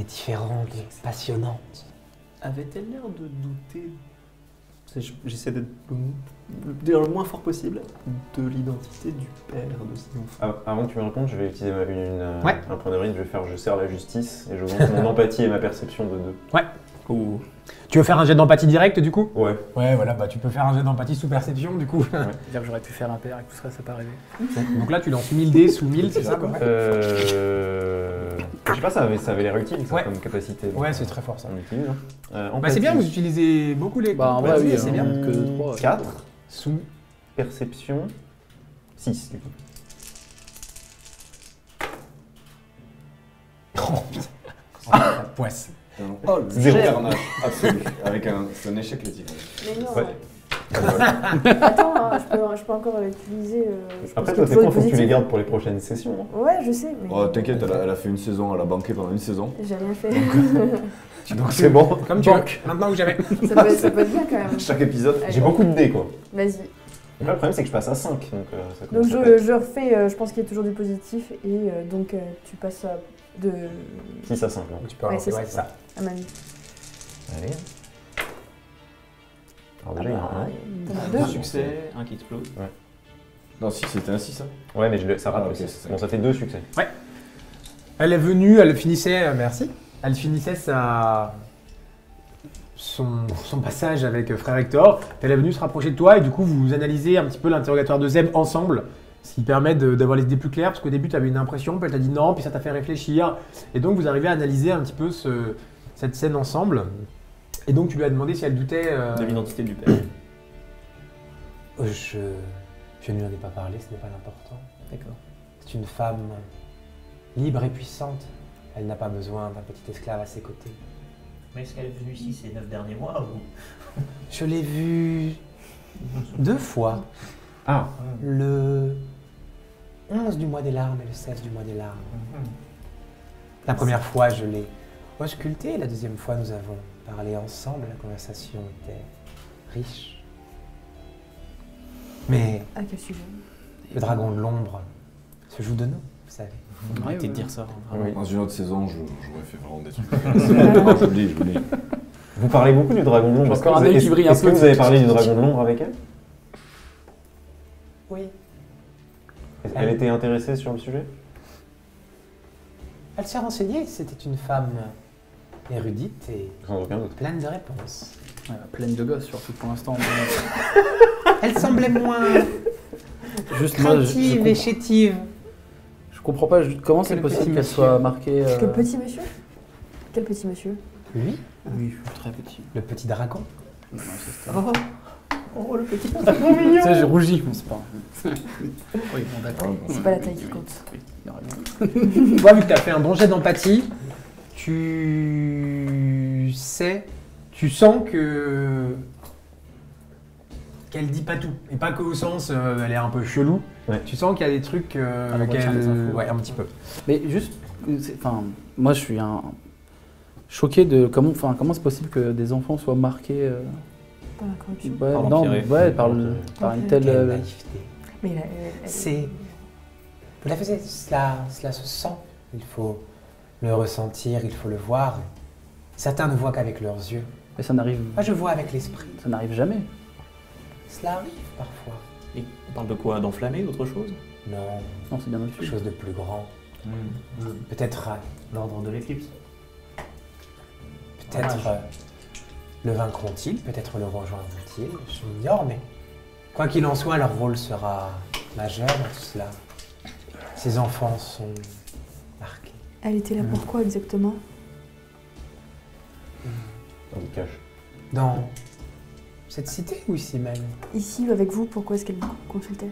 différente et passionnante. Avait-elle l'air de douter, j'essaie d'être dire le moins fort possible, de l'identité du père de ses enfants? Avant que tu me répondes, je vais utiliser Ouais. un point de ride, je sers la justice et je montre mon empathie et ma perception de 2. Ou Tu veux faire un jet d'empathie direct du coup? Ouais. Ouais, voilà, bah tu peux faire un jet d'empathie sous perception du coup. C'est-à-dire que j'aurais pu faire un père et que tout ça, ça pas arrivé. Donc là, tu lances 1000 dés sous 1000, c'est ça quoi? Je sais pas, ça avait l'air utile ça Ouais. comme capacité. Ouais, c'est très fort ça. On utilise. Hein. Bah c'est bien, vous utilisez beaucoup les. Bah en vrai, oui, c'est bien. que 3. 4, Sous. perception, 6 du coup. Oh putain. Oh, la poisse. Oh, le jet. carnage absolu. C'est un échec critique. Mais non. Ouais. Attends, hein, je peux encore utiliser. Je pense Après, que toi, tes pour points, être faut que tu les positif. gardes pour les prochaines sessions. Hein. Ouais, je sais, mais. Oh, t'inquiète, elle a fait une saison, elle a banqué pendant une saison. J'ai rien fait. Donc c'est bon. Comme tu veux. Maintenant ou jamais. ça peut être bien quand même. Chaque épisode, Allez. j'ai beaucoup de dés quoi. Vas-y. Après, le problème, c'est que je passe à 5. Donc, ça Donc commence à être je refais, je pense qu'il y a toujours du positif et donc tu passes de 6 à 5. Là. Tu peux Ouais, relancer, c'est ouais, ça. c'est ça. à Manu. Allez. Alors, déjà, il y en a un. T'en as Deux deux. succès, un qui explose. Non, si c'était un 6, ça. Ouais, mais ça rate Ah, ok, aussi. c'est ça. Bon, ça fait 2 succès. Elle est venue, elle finissait, merci. Elle finissait son passage avec frère Hector. Elle est venue se rapprocher de toi et du coup vous analysez un petit peu l'interrogatoire de Zeb ensemble. Ce qui permet d'avoir les idées plus claires, parce qu'au début tu avais une impression, puis elle t'a dit non, puis ça t'a fait réfléchir. Et donc vous arrivez à analyser un petit peu cette scène ensemble. Et donc tu lui as demandé si elle doutait. De l'identité du père. Je ne lui en ai pas parlé, ce n'est pas l'important. D'accord. C'est une femme libre et puissante. Elle n'a pas besoin d'un petit esclave à ses côtés. Mais est-ce qu'elle est venue ici ces 9 derniers mois ou... Je l'ai vue 2 fois. Ah, Le 11 du mois des larmes et le 16 du mois des larmes. La première fois, je l'ai auscultée. La deuxième fois, nous avons parlé ensemble. La conversation était riche. Mais À quel sujet? le dragon de l'ombre se joue de nous, vous savez. Arrêtez de dire ça. Vraiment. oui. Dans une autre saison, j'aurais fait vraiment des trucs. Non, je vous le dis. Vous parlez beaucoup du dragon de l'ombre. Encore un œil qui brille un Est-ce que peu. vous avez parlé du dragon de l'ombre avec elle? Oui. Elle était intéressée sur le sujet? Elle s'est renseignée. C'était une femme érudite et Sans aucun doute. pleine de réponses. Ouais, pleine de gosses, surtout pour l'instant. Elle semblait moins Juste moi, craintive et chétive. je comprends pas comment c'est le possible petit qu'elle monsieur. soit marquée. Quel petit monsieur? Quel petit monsieur? Lui, Oui, très petit. le petit dragon. Non, c'est ça. Oh, Oh le petit. Tu sais, j'ai rougi, mais c'est pas. Oui, bon, d'accord. c'est pas la taille qui compte. Oui, il y a raison. Toi, vu que tu as fait un bon jet d'empathie, tu sens que qu'elle dit pas tout. Et pas qu'au sens, elle est un peu chelou. Ouais. Tu sens qu'il y a des trucs Elle retient les infos. Ouais, un petit peu. Mais juste, moi je suis choqué de comment c'est possible que des enfants soient marqués Par la corruption. ouais, Par non, l'empiré. ouais, par une telle. Quelle naïveté. Mais C'est. Vous l'avez fait, cela se sent. Il faut le ressentir, il faut le voir. Certains ne voient qu'avec leurs yeux. Mais ça n'arrive Moi, je vois avec l'esprit. jamais. Cela arrive parfois. Et on parle de quoi? D'enflammer, d'autre chose? Non, Non, c'est bien quelque au-dessus. chose de plus grand. Peut-être L'ordre de l'éclipse. peut-être le vaincront-ils, peut-être le rejoindront-ils, je l'ignore, mais quoi qu'il en soit, leur rôle sera majeur dans tout cela. Ces enfants sont marqués. Elle était là pourquoi exactement? On le cache. Dans cette cité ou ici même? Ici ou avec vous, pourquoi est-ce qu'elle vous consultait?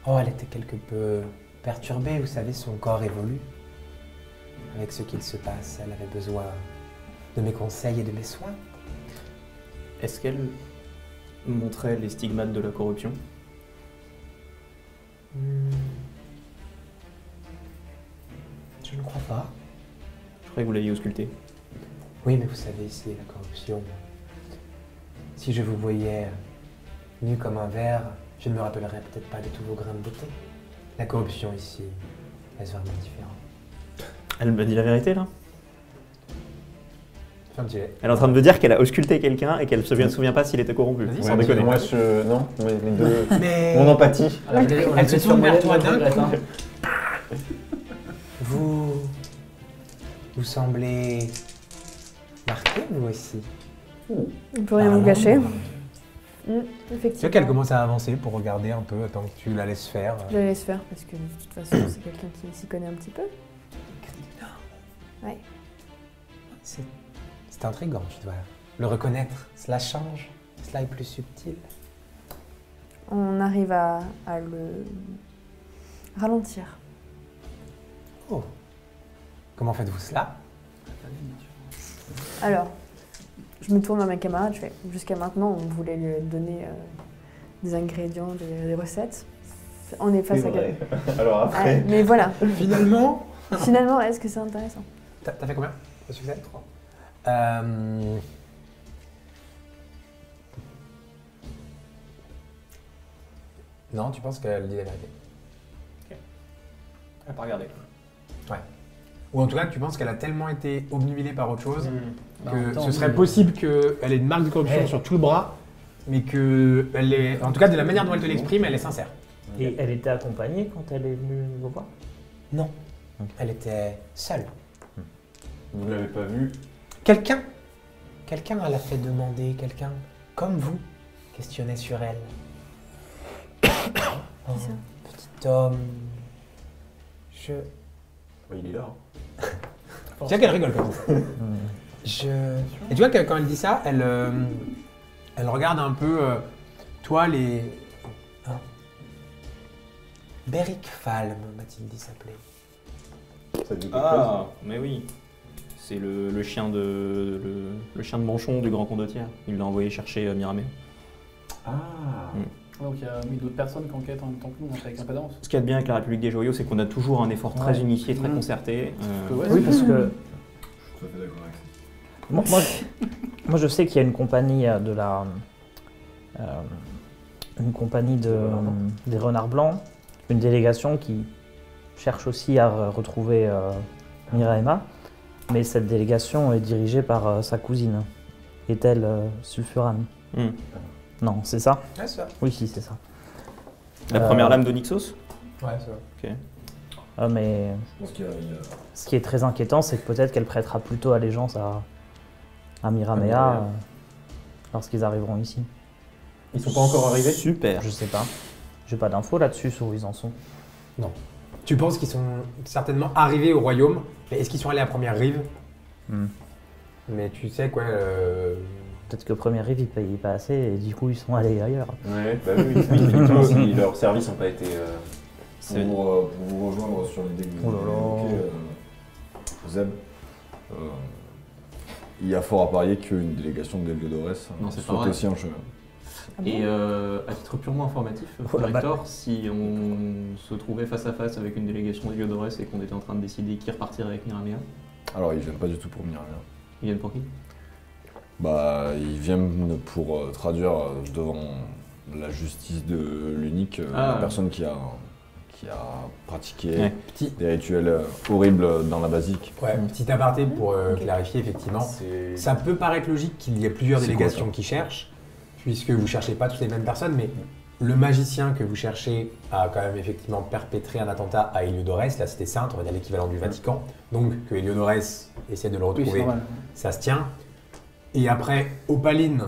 Oh, elle était quelque peu perturbée, vous savez, son corps évolue. Avec ce qu'il se passe, elle avait besoin de mes conseils et de mes soins. Est-ce qu'elle montrait les stigmates de la corruption? Je ne crois pas. Je croyais que vous l'aviez ausculté. Oui, mais vous savez, ici, la corruption. Si je vous voyais nu comme un verre, je ne me rappellerais peut-être pas de tous vos grains de beauté. La corruption ici est vraiment différente. Elle me dit la vérité là? Ferme-tu-les. Elle est en train de me dire qu'elle a ausculté quelqu'un et qu'elle ne se souvient pas s'il était corrompu. Vas-y, Sans Ouais, déconner. moi, non, mais les deux. Mais Mon empathie. Elle se tourne vers toi d'un coup. Vous semblez marqué, vous aussi. On peut rien Ah vous non. gâcher. Tu vois Effectivement. qu'elle commence à avancer pour regarder un peu, tant que tu la laisses faire. Je la laisse faire parce que de toute façon, c'est quelqu'un qui s'y connaît un petit peu. Ouais. C'est intriguant, je dois le reconnaître. Cela change, cela est plus subtil. On arrive à le ralentir. Oh, comment faites-vous cela? Alors, je me tourne vers mes camarades, je fais jusqu'à maintenant, on voulait lui donner des ingrédients, des recettes. On est face à quelqu'un. Alors après. Mais voilà, Finalement, finalement, est-ce que c'est intéressant? t'as fait combien de succès? 3. Non, tu penses qu'elle dit la vérité. Elle n'a pas regardé. Ou en tout cas, tu penses qu'elle a tellement été obnubilée par autre chose Bah, en que même temps, ce serait oui. possible qu'elle ait une marque de corruption Ouais. sur tout le bras, mais que elle est, en tout cas de la manière dont elle te l'exprime, elle est sincère. Et elle était accompagnée quand elle est venue vous voir? Non, elle était seule. Vous ne l'avez pas vu. Quelqu'un elle a fait demander, quelqu'un comme vous questionnait sur elle. Oh, Qui ça? petit homme. Il est là. Tu vois qu'elle rigole comme ça. Et tu vois que quand elle dit ça, elle regarde un peu, toi, les... Beric Falm, m'a-t-il dit s'appeler. Ça te dit quelque Ah, mais oui. C'est le chien de le chien de Manchon du Grand Condottière. Il l'a envoyé chercher Miramé. chose? Ah. Donc il y a d'autres personnes qui enquêtent en même temps que nous, avec impédance. Ce qu'il y a de bien avec la République des Joyaux, c'est qu'on a toujours un effort très Ouais. unifié, très Mmh. concerté. Oui, parce que Je suis tout à fait d'accord avec ça. moi, je sais qu'il y a une compagnie des renards blancs, une délégation qui cherche aussi à retrouver Miraema, mais cette délégation est dirigée par sa cousine, est-elle Sulfuran? Mmh. Non, c'est ça? Ouais, ça. Oui, si, c'est ça. La première lame d'Onyxos. Ouais, ça va. Mais Je pense qu'il y a- ce qui est très inquiétant, c'est que peut-être qu'elle prêtera plutôt allégeance à Miramea lorsqu'ils arriveront ici. Ils sont pas encore arrivés? Super. Je sais pas. J'ai pas d'infos là-dessus sur où ils en sont. Tu penses qu'ils sont certainement arrivés au royaume, mais est-ce qu'ils sont allés à première rive? Mais tu sais quoi, Peut-être que Première Rive, ils payaient pas assez et du coup, ils sont allés ailleurs. Ouais, bah oui, effectivement, si leurs services n'ont pas été. C'est- pour vous rejoindre sur l'idée que vous Oh là là. avez évoquée, Zeb, il y a fort à parier qu'une délégation d'Eliodores Non, c'est pas soit vrai. aussi en chemin. Ah Et bon à titre purement informatif, Oh, la Rector, si on se trouvait face à face avec une délégation d'Héliodorès et qu'on était en train de décider qui repartirait avec Miraméa, Alors, ils viennent pas du tout pour venir. ils viennent pour qui? Bah, ils viennent pour traduire devant la justice de l'unique la personne qui a pratiqué Ouais. des rituels horribles dans la basique. Ouais, petit aparté pour clarifier, effectivement. Ça peut paraître logique qu'il y ait plusieurs C'est délégations quoi, ça qui cherchent, puisque vous cherchez pas toutes les mêmes personnes, mais le magicien que vous cherchez a quand même effectivement perpétré un attentat à Héliodorès, la cité sainte, on va dire l'équivalent du Vatican. Donc que Héliodorès essaie de le Oui, c'est retrouver, normal. ça se tient. Et après, Opaline,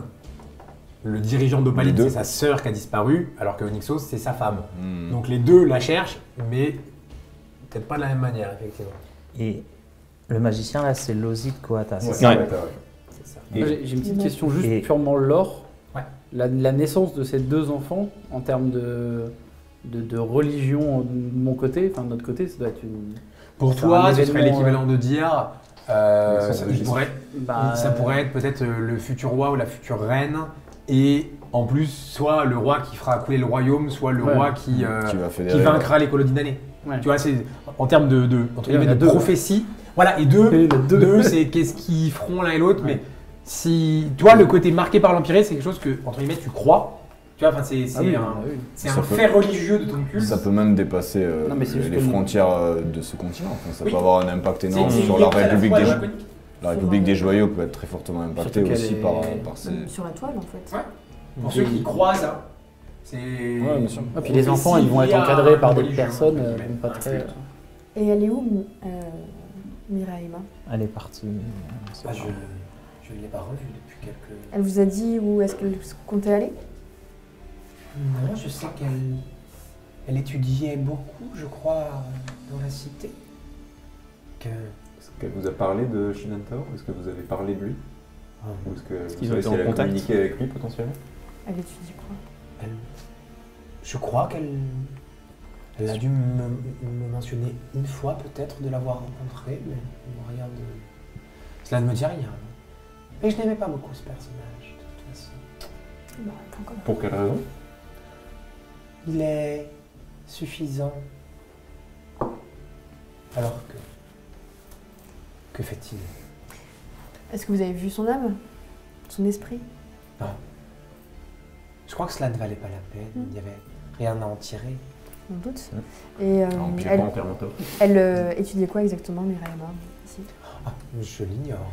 le dirigeant d'Opaline, Les deux. c'est sa sœur qui a disparu, alors que Onyxos, c'est sa femme. Hmm. Donc les deux la cherchent, mais peut-être pas de la même manière, effectivement. Et le magicien, là, c'est Losit Coata, c'est Ouais, ça ouais, ouais. C'est ça. Moi, j'ai une petite Dis-moi. question juste Et- purement lore. Ouais. La naissance de ces deux enfants, en termes de religion de mon côté, enfin de notre côté, ça doit être une... Pour Faire toi, un ce serait événement, l'équivalent de dire, Avec son ça registre. Bah, pourrait être peut-être le futur roi ou la future reine, et en plus, soit le roi qui fera couler le royaume, soit le Ouais. roi qui va fédérer. vaincra les colonies d'années. Ouais. Tu vois, c'est en termes entre Il y en guillemets, a de deux, prophétie. Voilà, et deux, Il y en a deux. deux, c'est qu'est-ce qu'ils feront l'un et l'autre, Ouais. mais si, toi, le côté marqué par l'Empire, c'est quelque chose que, entre guillemets, tu crois. Tu vois, enfin, c'est Ah oui, un, bah oui. c'est Ça un peut- fait religieux de ton culte. Ça peut même dépasser Non, mais c'est juste les que- frontières de ce continent. Enfin, ça Oui. peut avoir un impact énorme C'est sur lié la à République fois des à la Joyaux. Laconie. La République des Joyaux peut être très fortement impactée Surtout aussi qu'elle par, est- par ces... Même sur la toile, en fait. Ouais. Pour ceux qui croient ça, c'est. Ouais, bien sûr. Et puis les enfants, ils vont être encadrés par des personnes pas très... Et elle est où, Miraima? Elle est partie. Ah, je ne l'ai pas revue depuis quelques... Elle vous a dit où est-ce qu'elle comptait aller? Non, je sais qu'elle étudiait beaucoup, je crois, dans la cité. Est-ce qu'elle vous a parlé de Shinantao? Est-ce que vous avez parlé de lui? Ou est-ce que qu'ils vous ont savez été si elle en a contact communiqué avec lui potentiellement? Elle étudie quoi? Je crois qu'elle a dû me mentionner une fois peut-être de l'avoir rencontré, mais rien de... Cela ne me dit rien. Mais je n'aimais pas beaucoup ce personnage, de toute façon. Bah, attends, quand même. Pour quelle raison? Il est suffisant. Alors que... Que fait-il? Est-ce que vous avez vu son âme? Son esprit? Je crois que cela ne valait pas la peine, il n'y avait rien à en tirer. Sans doute. Et Empire elle, Empire Mentor. elle étudiait quoi exactement, Miraima, ici? Ah, je l'ignore.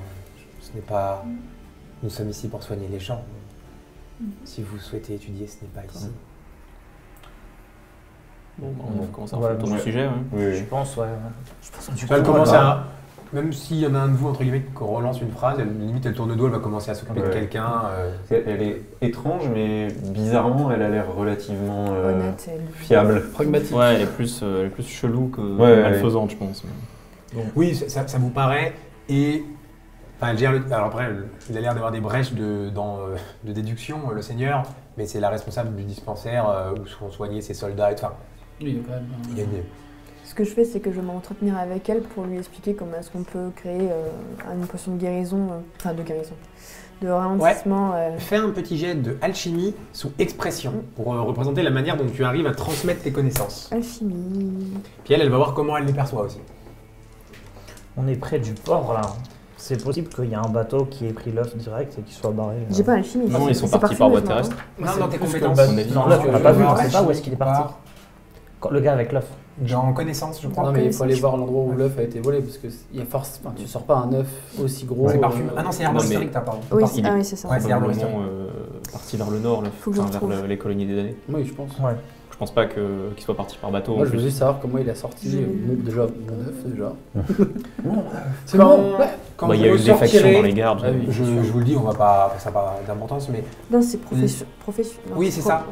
Ce n'est pas... Nous sommes ici pour soigner les gens. Si vous souhaitez étudier, ce n'est pas ici. Bon, bah, on commence à Ouais, faire le tour du ouais. sujet. Je pense, ouais. Elle commence à. Même s'il y en a un de vous, entre guillemets, qui relance une phrase, limite elle tourne le dos, elle va commencer à s'occuper de Ouais. quelqu'un. Elle est étrange, mais bizarrement, elle a l'air relativement Honnête, elle... fiable. Pragmatique. Ouais, elle est plus chelou que Ouais, malfaisante, je pense. Oui, ça vous paraît. Et. Enfin, elle gère alors après, il a l'air d'avoir des brèches de déduction, le Seigneur, mais c'est la responsable du dispensaire où sont soignés ses soldats. Enfin, Oui, il y a quand même... il y a une. Ce que je fais, c'est que je vais m'entretenir avec elle pour lui expliquer comment est-ce qu'on peut créer une potion de guérison, enfin de guérison, de ralentissement. Fais un petit jet de alchimie sous expression pour représenter la manière dont tu arrives à transmettre tes connaissances. Alchimie. Puis elle va voir comment elle les perçoit aussi. On est près du port, là. C'est possible qu'il y ait un bateau qui ait pris l'œuf direct et qui soit barré. J'ai pas alchimie. Non, ils sont c'est partis parfumé, par voie je m'entends. terrestre. Non, dans tes plus que compétences. le avis. Non, l'œuf, on l'a pas vu, on sait pas où alchimie est-ce qu'il est quelque parti. part. Le gars avec l'œuf. Dans connaissance, je crois. Non, mais il faut aller connaissance. voir l'endroit où l'œuf a été volé, parce que il y a force... enfin, tu sors pas un œuf aussi gros... C'est parfumé. Ah non, c'est herbe Non, mais- historique, t'as pardon. Oui, Il est- oui, c'est ça. Ouais, c'est Herbe Probablement parti vers le nord, là, Faut que je enfin, vers retrouve. les colonies des damnés. Oui, je pense. Ouais. Je pense pas qu'il soit parti par bateau. Moi, en je veux plus. juste savoir comment il a sorti Je- déjà mon œuf, déjà. C'est Quand- bon. Quand Bah, il y a vous eu des factions ressortirez- dans les gardes. Ah oui. Je vous le dis, on va pas, ça n'a pas d'importance, mais Non, c'est profession. Oui, c'est ça.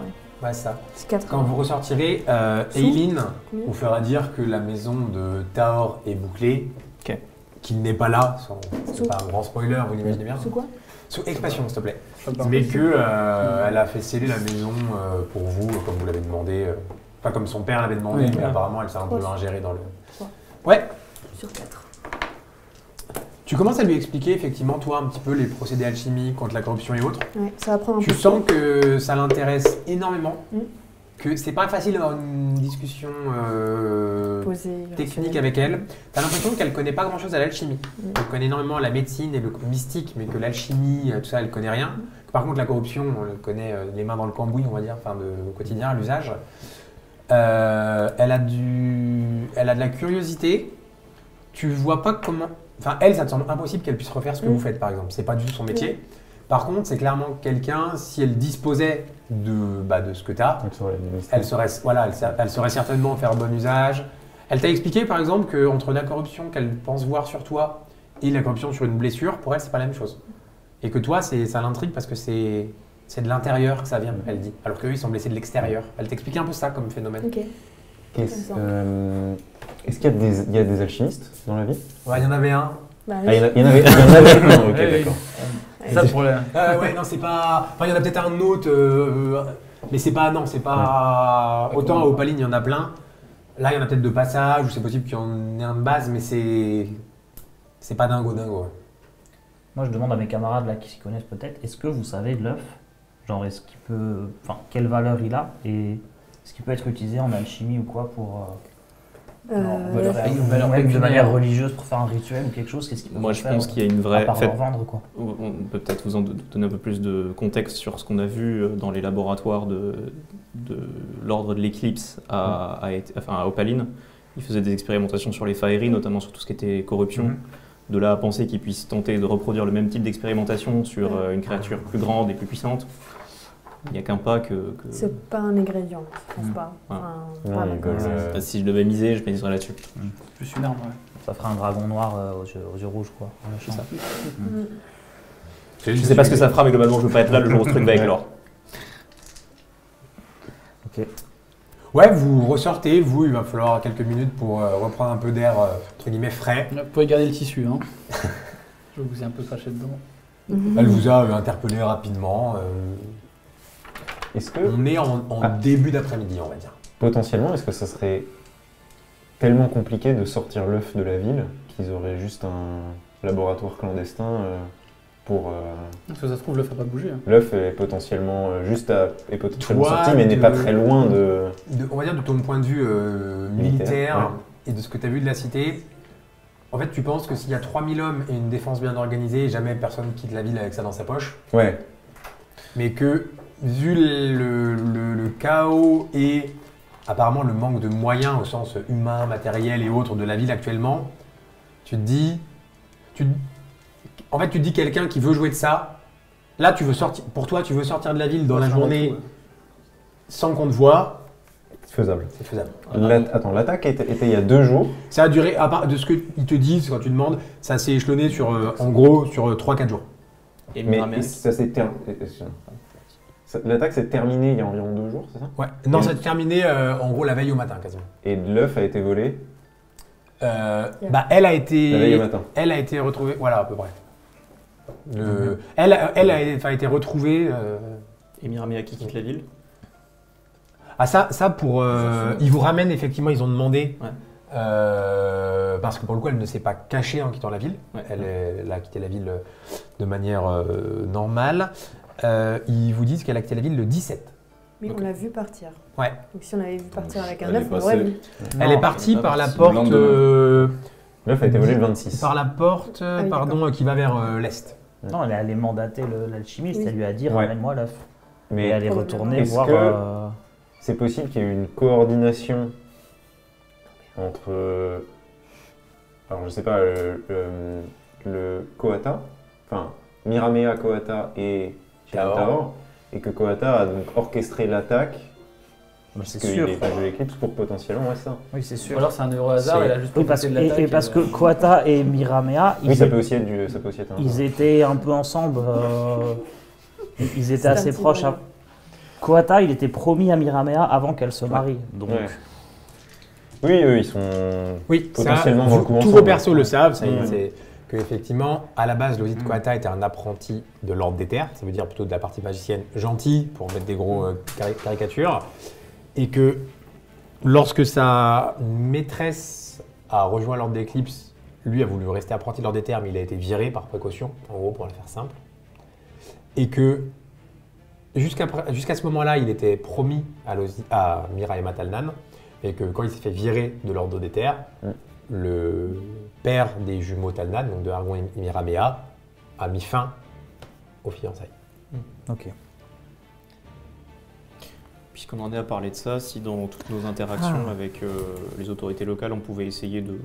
ouais, c'est ça. C'est 4 Quand vous ressortirez, Sous. Eileen Combien vous fera dire que la maison de Taor est bouclée, Ok. qu'il n'est pas là. C'est Sous. pas un grand spoiler, vous l'imaginez bien. C'est quoi? Sous expression, s'il te plaît. Pas Mais que elle a fait sceller la maison pour vous, comme vous l'avez demandé. Pas comme son père l'avait demandé, Oui, mais voilà. apparemment elle s'est un peu Trois. ingérée dans le. Trois. Ouais. Sur 4. Tu commences à lui expliquer effectivement, toi, un petit peu les procédés alchimiques contre la corruption et autres. Ouais, ça va prendre un peu Tu de sens temps. que ça l'intéresse énormément, Mm. que c'est pas facile d'avoir une discussion Posé, technique rationnel. avec elle. T'as l'impression qu'elle connaît pas grand chose à l'alchimie. Mm. Elle connaît énormément la médecine et le mystique, mais que l'alchimie, tout ça, elle connaît rien. Par contre, la corruption, on le connaît les mains dans le cambouis, on va dire, enfin, au quotidien, à l'usage. Elle a de la curiosité. Tu vois pas comment. Enfin, elle, ça te semble impossible qu'elle puisse refaire ce que vous faites, par exemple. C'est pas du tout son métier. Par contre, c'est clairement quelqu'un, si elle disposait de ce que tu as, elle saurait certainement en faire bon usage. Elle t'a expliqué, par exemple, qu'entre la corruption qu'elle pense voir sur toi et la corruption sur une blessure, pour elle, c'est pas la même chose. Et que toi, ça l'intrigue parce que c'est de l'intérieur que ça vient, elle dit. Alors qu'eux, ils sont blessés de l'extérieur. Elle t'expliquait un peu ça comme phénomène. Ok. Est-ce qu'il y a des alchimistes dans la vie? Ouais, il y en avait un. Bah, Ah, il oui. y en avait un. Ok, Oui. d'accord. C'est ça le problème. Ouais, non, c'est pas. Enfin, il y en a peut-être un autre, mais c'est pas. Non, c'est pas. Autant à Opaline, il y en a plein. Là, il y en a peut-être de passage, ou c'est possible qu'il y en ait un de base, mais c'est pas dingo. Ouais. Moi, je demande à mes camarades là qui s'y connaissent peut-être, est-ce que vous savez de l'œuf? Genre, est-ce qu'il peut. Enfin, quelle valeur il a? Et est-ce qu'il peut être utilisé en alchimie ou quoi pour. valeur Même de pécuniaire. manière religieuse pour faire un rituel ou quelque chose? Qu'est-ce qu'il peut Moi, je faire, pense qu'il y a une à vraie. part En fait, leur vendre, quoi. on peut peut-être vous en donner un peu plus de contexte sur ce qu'on a vu dans les laboratoires de l'ordre de l'éclipse à Opaline. Ils faisaient des expérimentations sur les Faerie, notamment sur tout ce qui était corruption. De là à penser qu'ils puissent tenter de reproduire le même type d'expérimentation sur une créature plus grande et plus puissante, il n'y a qu'un pas que... C'est pas un ingrédient, je pense pas. Ouais. Enfin, Non, pas ils comme ça. veulent, Si je devais miser, je miserais là-dessus. Plus une arme, ouais. Ça fera un dragon noir aux yeux rouges, quoi. C'est ça. Mm. Je sais pas ce que ça fera, mais globalement, je veux pas être là, le jour où ce truc va éclore. Ouais, vous ressortez, il va falloir quelques minutes pour reprendre un peu d'air, entre guillemets, frais. Vous pouvez garder le tissu, hein. Je vous ai un peu craché dedans. Mhm. Elle vous a interpellé rapidement. Est-ce que, On est en début d'après-midi, on va dire. potentiellement, est-ce que ça serait tellement compliqué de sortir l'œuf de la ville qu'ils auraient juste un laboratoire clandestin pour... Parce que ça se trouve, l'œuf n'a pas bougé. Hein. L'œuf est potentiellement est potentiellement Toi, sorti, mais n'est pas très loin de... On va dire de ton point de vue militaire et de ce que tu as vu de la cité, en fait, tu penses que s'il y a 3000 hommes et une défense bien organisée, jamais personne quitte la ville avec ça dans sa poche. Ouais. Mais que, vu le chaos et apparemment le manque de moyens au sens humain, matériel et autres de la ville actuellement, tu te dis... En fait, tu te dis quelqu'un qui veut jouer de ça, là, tu veux sortir de la ville dans la journée sans qu'on te voie, C'est faisable. c'est faisable. Attends, l'attaque était il y a 2 jours. Ça a duré, à part de ce qu'ils te disent quand tu demandes, ça s'est échelonné sur, en gros, sur 3-4 jours. Et Mais Miramex, ça s'est l'attaque s'est terminée il y a environ 2 jours, c'est ça? Ouais. Non, ça s'est terminé en gros la veille au matin quasiment. Et l'œuf a été volé Elle a été. la veille au matin. Elle a été retrouvée, voilà à peu près. Elle a été retrouvée. et Miramea qui quitte la ville. Ah ça pour. Ils vous ramènent effectivement, ils ont demandé. Ouais. Parce que pour le coup, elle ne s'est pas cachée en quittant la ville. Ouais. Elle a quitté la ville de manière normale. Ils vous disent qu'elle a quitté la ville le 17. Mais Ok. on l'a vu partir. Ouais. Donc si on l'avait vu partir avec un Elle œuf, est on l'aurait passée. vu. Elle est partie pas par la partie. porte. Le lendemain. L'œuf a été volé le 26. Par la porte, oui, pardon, qui va vers l'est. Non, elle est allée mandater l'alchimiste, Oui. elle lui a dit Ouais. ramène-moi l'œuf. Et Mais elle est Probablement. retournée Est-ce voir. que- c'est possible qu'il y ait eu une coordination entre... alors je sais pas, le Koata, enfin Miramea, Koata et Taor. Taor, et que Koata a donc orchestré l'attaque, C'est parce qu'il sûr. est pas de l'éclipse pour potentiellement ça. Oui, c'est Ou sûr. alors c'est un heureux hasard, C'est- elle a juste Oui, parce, profité de l'attaque. et parce que Koata et Miramea, Oui, ça peut aussi être du, ça peut aussi être un... ils étaient un peu ensemble. Ils étaient C'est un assez petit proches. voyant. Koata, il était promis à Miramea avant qu'elle se marie. Donc, Ouais. Oui, eux, ils sont... Oui, Potentiellement ça, dans le coup tous ensemble. vos persos le savent, ça y est, Ouais. c'est que effectivement, à la base, Lozit Koata était un apprenti de l'ordre des terres, ça veut dire plutôt de la partie magicienne gentille, pour mettre des gros caricatures, et que lorsque sa maîtresse a rejoint l'ordre d'éclipse, lui a voulu rester apprenti lors des termes, il a été viré par précaution, en gros, pour la faire simple. Et que jusqu'à ce moment-là, il était promis à Miraema Talnan, et que quand il s'est fait virer de l'ordre des terres, le père des jumeaux Talnan, donc de Argon et Miramea, a mis fin aux fiançailles. Ok. Puisqu'on en est à parler de ça, si dans toutes nos interactions avec les autorités locales, on pouvait essayer de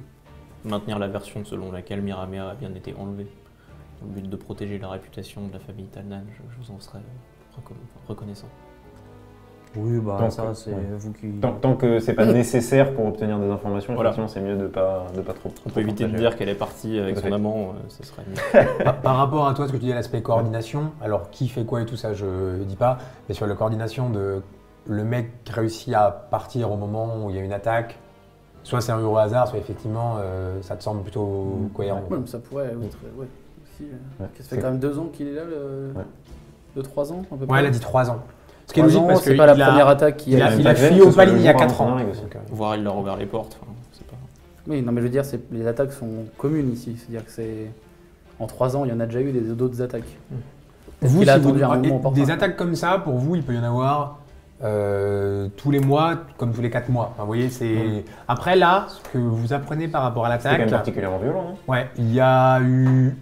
maintenir la version selon laquelle Miramea a bien été enlevé, dans le but de protéger la réputation de la famille Talnan, je vous en serais reconnaissant. Oui, bah Donc, ça, c'est vous qui... Tant que c'est pas nécessaire pour obtenir des informations, Voilà. effectivement, c'est mieux de pas trop. On peut éviter de dire qu'elle est partie avec Tout à son fait. amant, ce serait mieux. Par rapport à toi, ce que tu dis à l'aspect coordination, alors qui fait quoi et tout ça, je dis pas, mais sur la coordination de le mec réussit à partir au moment où il y a une attaque, soit c'est un euro hasard, soit effectivement ça te semble plutôt cohérent. Ouais, mais ça pourrait être. Ouais, aussi, Ouais. ça fait quand même 2 ans qu'il est là, Ouais. 2-3 ans à peu près. Ouais, elle a dit 3 ans. Ce qui est 3 logique ans, parce c'est que pas la première attaque qui il a pas fui fait, au ce soit Paline le il y a jour 4 avant ans. qu'on arrive aussi. Donc, Voire il leur a ouvert les portes, enfin, c'est pas... Oui, non, mais je veux dire, les attaques sont communes ici. C'est-à-dire que c'est. En 3 ans, il y en a déjà eu d'autres attaques. Vous, Il a si vous- attendu un moment opportun. des attaques comme ça, pour vous, il peut y en avoir tous les mois, comme tous les 4 mois. Enfin, vous voyez, c'est... Après, là, ce que vous apprenez par rapport à C'était quand même l'attaque, particulièrement violent, non? ouais, il y a eu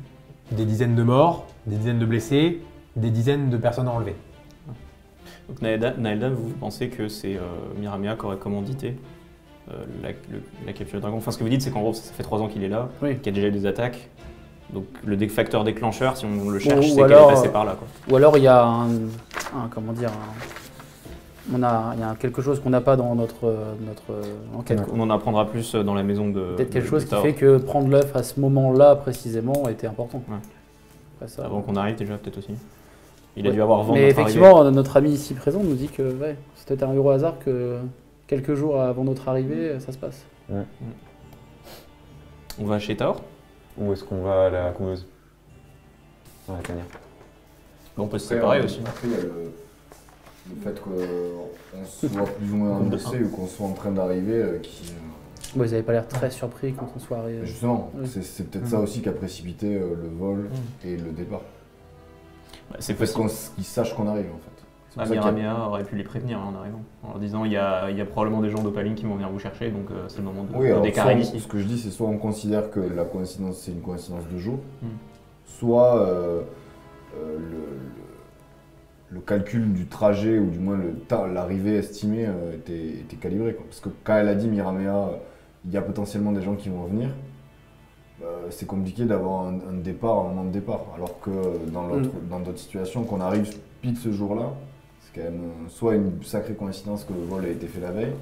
des dizaines de morts, des dizaines de blessés, des dizaines de personnes enlevées. Donc Naelda, vous pensez que c'est Miramea qui aurait commandité la capture du dragon? Enfin, ce que vous dites, c'est qu'en gros, ça fait 3 ans qu'il est là, Oui. qu'il y a déjà eu des attaques. Donc le facteur déclencheur, si on le cherche, Ou c'est qu'elle est alors, passée par là, quoi. Ou alors il y a comment dire, il y a quelque chose qu'on n'a pas dans notre enquête. On en apprendra plus dans la maison de... Peut-être quelque de chose qui Taor. fait que prendre l'œuf à ce moment-là précisément était important. Ouais. Après ça, Avant qu'on arrive déjà, peut-être aussi. Il a Ouais. dû avoir vent de Mais notre effectivement, notre ami ici présent nous dit que ouais, c'était un euro hasard que quelques jours avant notre arrivée, ça se passe. arrivée. On va chez Taor. Ou est-ce qu'on va à la couveuse? Ouais, Tania. On peut se séparer aussi. Après, il y a le fait qu'on soit plus ou moins annoncé ou qu'on soit en train d'arriver qui... Bon, ils n'avaient pas l'air très surpris quand on soit arrivé. Justement, Oui. c'est peut-être ça aussi qui a précipité le vol et le départ. Bah, c'est Parce possible. qu'ils sachent qu'on arrive en fait. C'est pour ça qu'il y a- Miramea aurait pu les prévenir en arrivant, en leur disant il y a probablement des gens d'Opaline qui vont venir vous chercher, donc c'est le moment de, Oui, de alors décarrer soit, d'ici. ce que je dis, c'est soit on considère que la coïncidence c'est une coïncidence de jour, Mm. soit le calcul du trajet ou du moins l'arrivée estimée était calibré. Quoi. Parce que quand elle a dit Miramea, il y a potentiellement des gens qui vont venir, c'est compliqué d'avoir un départ, un moment de départ. Alors que dans d'autres situations, qu'on arrive pile ce jour-là, c'est quand même soit une sacrée coïncidence que le vol a été fait la veille,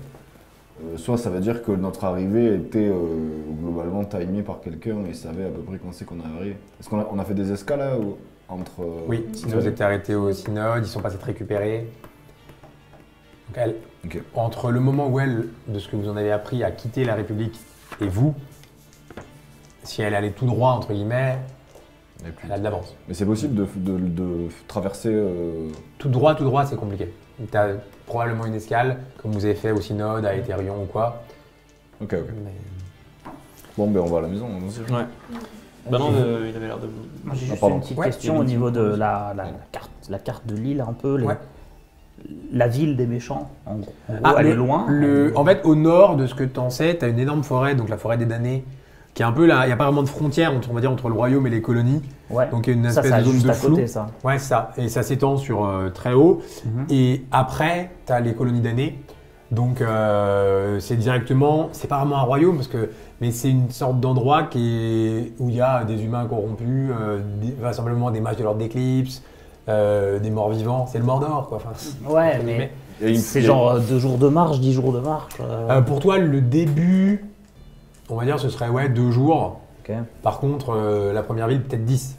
soit ça veut dire que notre arrivée était globalement timée par quelqu'un et savait à peu près quand c'est qu'on est arrivé. Est-ce qu'on a fait des escales là, entre... Oui, sinon vous êtes arrêtés au synode, ils sont passés te récupérer. Donc elle, Ok. entre le moment où elle, de ce que vous en avez appris, a quitté la République et vous, si elle allait tout droit, entre guillemets, Et puis- elle a de l'avance. Mais c'est possible de traverser... Tout droit, c'est compliqué. Tu as probablement une escale, comme vous avez fait au synode, à Ethereum ou quoi. Ok, ok. Mais- Bon, ben on va à la maison. allons-y. Ouais. Bah non, il avait l'air de... Moi, j'ai juste pardon. une petite Ouais, question au niveau de la carte de l'île, un peu. Ouais. La ville des méchants, en gros, Ah, elle est loin. En fait, au nord de ce que tu en sais, tu as une énorme forêt, donc la forêt des damnés, qui est un peu là. Il n'y a pas vraiment de frontière, on va dire, entre le royaume et les colonies. Ouais. Donc il y a une ça, espèce ça de zone juste de à flou. côté, ça. Ouais, c'est ça. Et ça s'étend sur très haut. Mhm. Et après, tu as les colonies damnées. Donc c'est directement, c'est pas vraiment un royaume, mais c'est une sorte d'endroit où il y a des humains corrompus, vraisemblablement des mages de l'ordre d'éclipse, des morts vivants. C'est le Mordor, quoi. Enfin, Ouais, mais c'est genre 2 jours de marche, 10 jours de marche. pour toi, le début, on va dire, ce serait 2 jours. Ok. Par contre, la première ville, peut-être 10.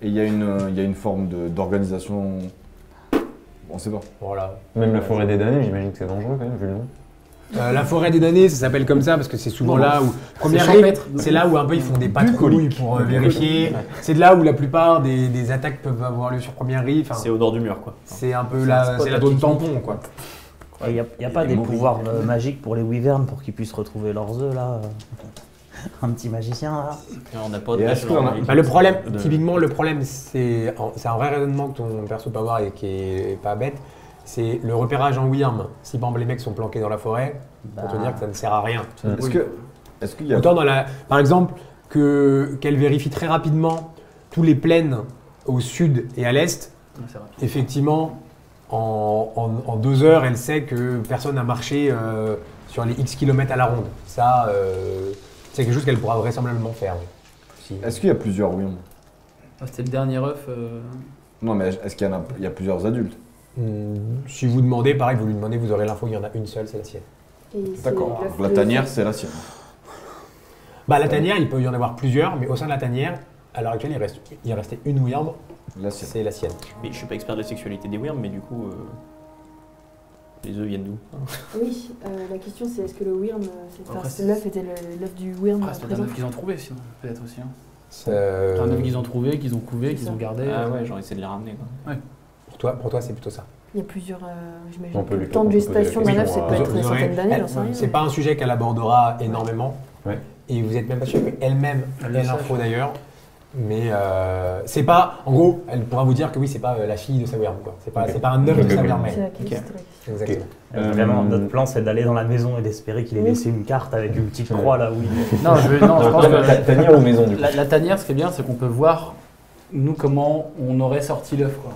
Et il y a une forme d'organisation... On sait pas. Voilà. Même la forêt des damnés, j'imagine que c'est dangereux quand même, vu le nom. La forêt des damnés, ça s'appelle comme ça parce que c'est souvent Non, là où première c'est rive, champêtre. c'est là où un peu ils font des patrouilles pour vérifier. C'est de là où la plupart des attaques peuvent avoir lieu sur première rive. Enfin, C'est au nord du mur, quoi. c'est un peu c'est un la spot c'est la à zone pique-nique. tampon, quoi. Il n'y a pas des pouvoirs magiques pour les wyverns pour qu'ils puissent retrouver leurs œufs là Un petit magicien là. On n'a pas de Et est-ce qu'on a- Bah, le problème, de- typiquement, le problème, c'est un vrai raisonnement que ton perso peut avoir et qui est pas bête. C'est le repérage en Wyrm. Si par exemple les mecs sont planqués dans la forêt, pour te dire que ça ne sert à rien. Est-ce qu'il y a Autant par exemple, qu'elle vérifie très rapidement tous les plaines au sud et à l'est. C'est vrai. Effectivement, en 2 heures, elle sait que personne n'a marché sur les X kilomètres à la ronde. Ça, c'est quelque chose qu'elle pourra vraisemblablement faire. Oui. Est-ce qu'il y a plusieurs Wyrm? Ah, c'était le dernier œuf. Non, mais est-ce qu'il y a plusieurs adultes? Si vous demandez, pareil, vous lui demandez, vous aurez l'info, il y en a une seule, c'est la sienne. Et c'est D'accord. l'œuf Donc la de- tanière, c'est la sienne. Bah, la tanière, il peut y en avoir plusieurs, mais au sein de la tanière, à l'heure actuelle, il restait une Wyrm, La sienne. c'est la sienne. Mais je suis pas expert de la sexualité des Wyrms, mais du coup, les œufs viennent d'où? Oui, la question c'est est-ce que le Wyrm, Après, c'est- l'œuf était l'œuf du Wyrm Ah, c'est un présent. œuf qu'ils ont trouvé, sinon, peut-être aussi. Hein. Euh, Un œuf qu'ils ont trouvé, qu'ils ont couvé, c'est qu'ils ça. ont gardé. Ah ouais, genre essayer de les ramener quoi. pour toi, c'est plutôt ça. Il y a plusieurs, j'imagine. On peut lui- Le temps de on peut poser la gestation d'un question, œuf, c'est euh, peut-être Vous une aurez- centaine d'années, elle- j'en sais rien. C'est pas un sujet qu'elle abordera énormément. Ouais. Et vous n'êtes même pas sûr qu'elle-même Elle ait le l'info sache. d'ailleurs. Mais c'est pas. En gros, elle pourra vous dire que oui, c'est pas la fille de sa Wyrm, quoi. C'est pas, Ok. c'est pas un œuf Ok, de sa ok. Wyrm. C'est la question. c'est la question. Exactement. Vraiment, notre plan c'est d'aller dans la maison et d'espérer qu'il ait Oui. laissé une carte avec une petite croix là où il est. Non, je pense que Tanière ou maison du coup? la tanière, ce qui est bien, c'est qu'on peut voir, nous, comment on aurait sorti l'œuf, quoi.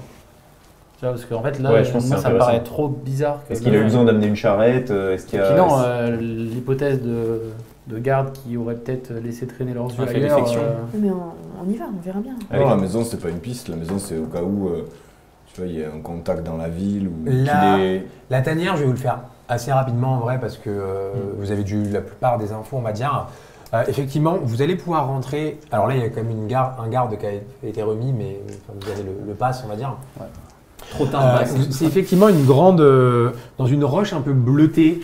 Tu vois, parce qu'en fait, là, Ouais, je pense que moi, c'est ça me intéressant. paraît trop bizarre. Que Est-ce qu'il a eu besoin d'amener une charrette? Est-ce qu'il y a... Puis non, l'hypothèse de garde qui aurait peut-être laissé traîner leurs yeux On a fait ailleurs. défection. Mais on y va, on verra bien. Allez. Non, la maison, c'est pas une piste. La maison, c'est au cas où tu vois, il y a un contact dans la ville ou Là- qu'il est. La tanière, je vais vous le faire assez rapidement en vrai parce que vous avez dû la plupart des infos, on va dire. Effectivement, vous allez pouvoir rentrer. Alors là, il y a quand même un garde qui a été remis, mais enfin, vous avez le pass, on va dire. Trop tard. C'est effectivement une grande, dans une roche un peu bleutée,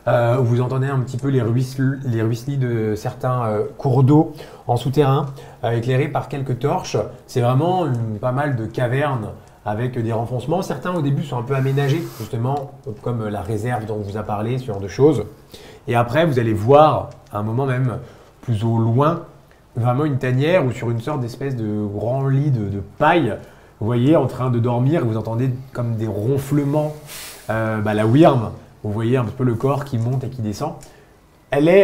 où vous entendez un petit peu les ruisselis de certains cours d'eau en souterrain, éclairés par quelques torches. C'est vraiment pas mal de cavernes avec des renfoncements. Certains au début sont un peu aménagés, justement, comme la réserve dont on vous a parlé, ce genre de choses. Et après, vous allez voir, à un moment même plus au loin, vraiment une tanière ou sur une sorte d'espèce de grand lit de paille. Vous voyez, en train de dormir, vous entendez comme des ronflements, la Wyrm. Vous voyez un peu le corps qui monte et qui descend. Elle est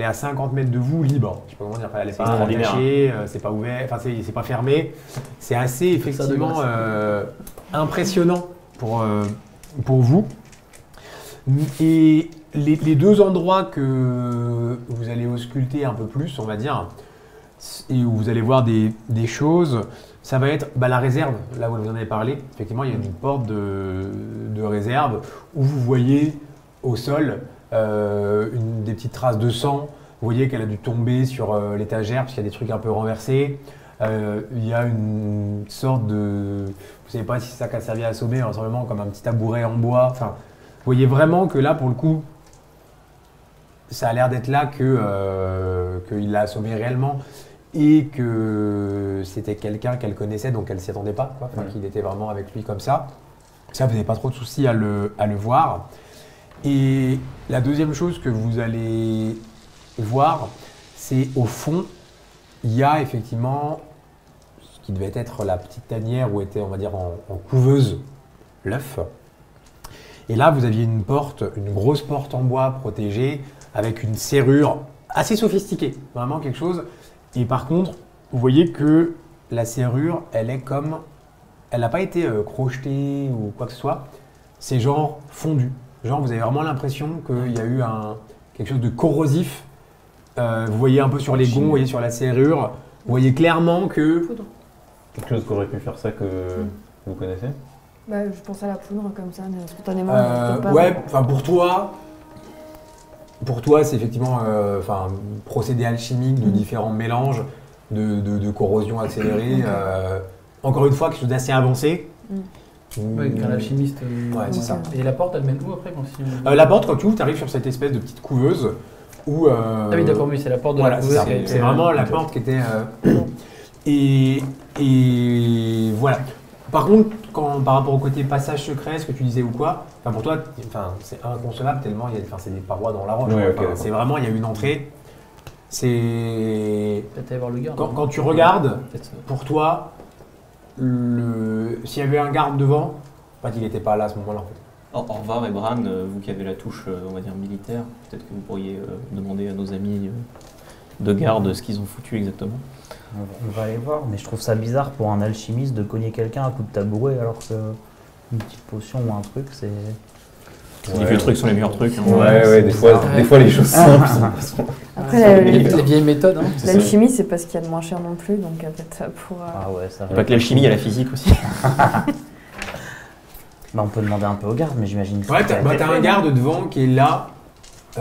à 50 mètres de vous, libre. Je sais pas comment dire, elle n'est pas extraordinaire. attachée, c'est pas ouvert, enfin c'est pas fermé. C'est assez effectivement impressionnant pour vous. Et les deux endroits que vous allez ausculter un peu plus, on va dire, et où vous allez voir des choses, ça va être la réserve, là où vous en avez parlé. Effectivement, il y a une porte de réserve où vous voyez au sol des petites traces de sang. Vous voyez qu'elle a dû tomber sur l'étagère parce qu'il y a des trucs un peu renversés. Il y a une sorte de... Vous ne savez pas si c'est ça qui a servi à assommer, simplement comme un petit tabouret en bois. Enfin, vous voyez vraiment que là, pour le coup, ça a l'air d'être là qu'il l'a assommé réellement et que c'était quelqu'un qu'elle connaissait, donc elle ne s'y attendait pas, quoi. Enfin, qu'il était vraiment avec lui comme ça. Ça, vous n'avez pas trop de soucis à le voir. Et la deuxième chose que vous allez voir, c'est au fond, il y a effectivement ce qui devait être la petite tanière où était, on va dire, en couveuse l'œuf. Et là, vous aviez une porte, une grosse porte en bois protégée avec une serrure assez sophistiquée, vraiment quelque chose. Et par contre, vous voyez que la serrure, elle n'a pas été crochetée ou quoi que ce soit. C'est genre fondu. Genre, vous avez vraiment l'impression qu'il y a eu quelque chose de corrosif. Vous voyez un peu sur les gonds, vous voyez sur la serrure. Vous voyez clairement que... Poudre. Quelque chose qui aurait pu faire ça que vous connaissez? Bah, je pense à la poudre comme ça, spontanément. je sais pas. Ouais, enfin pour toi, c'est effectivement un procédé alchimique de différents mélanges de corrosion accélérée. Encore une fois, quelque chose d'assez avancé. Ouais, qu'un alchimiste. Ouais, c'est ça. Et la porte, elle mène où après quand La porte, quand tu ouvres, tu arrives sur cette espèce de petite couveuse où... Ah oui, d'accord, oui, c'est la porte de Voilà, la c'est couveuse ça. qui a été- C'est vraiment la porte qui était... et voilà. Par contre, par rapport au côté passage secret, ce que tu disais ou quoi, enfin pour toi, c'est inconcevable tellement c'est des parois dans la roche. Ouais, quoi. ok, C'est vraiment, il y a une entrée. C'est Peut-être aller voir le garde. quand tu regardes, Peut-être, pour toi, s'il y avait un garde devant, pas qu'il n'était pas là à ce moment-là en fait. Orvar et Bran, vous qui avez la touche, on va dire, militaire, peut-être que vous pourriez demander à nos amis de garde ce qu'ils ont foutu exactement. On va aller voir, mais je trouve ça bizarre pour un alchimiste de cogner quelqu'un à coup de tabouret alors que une petite potion ou un truc, c'est. Les vieux trucs sont les meilleurs trucs. Hein. Ouais, des fois les choses simples sont. Après, les vieilles méthodes. Hein. l'alchimie, c'est pas ce qu'il y a de moins cher non plus, donc peut-être ça pourra. Ah ouais, ça. Pas que l'alchimie, il y a la physique aussi. Bah, on peut demander un peu au garde, mais j'imagine que Ouais, ça a été t'as fait, un non garde devant qui est là, qui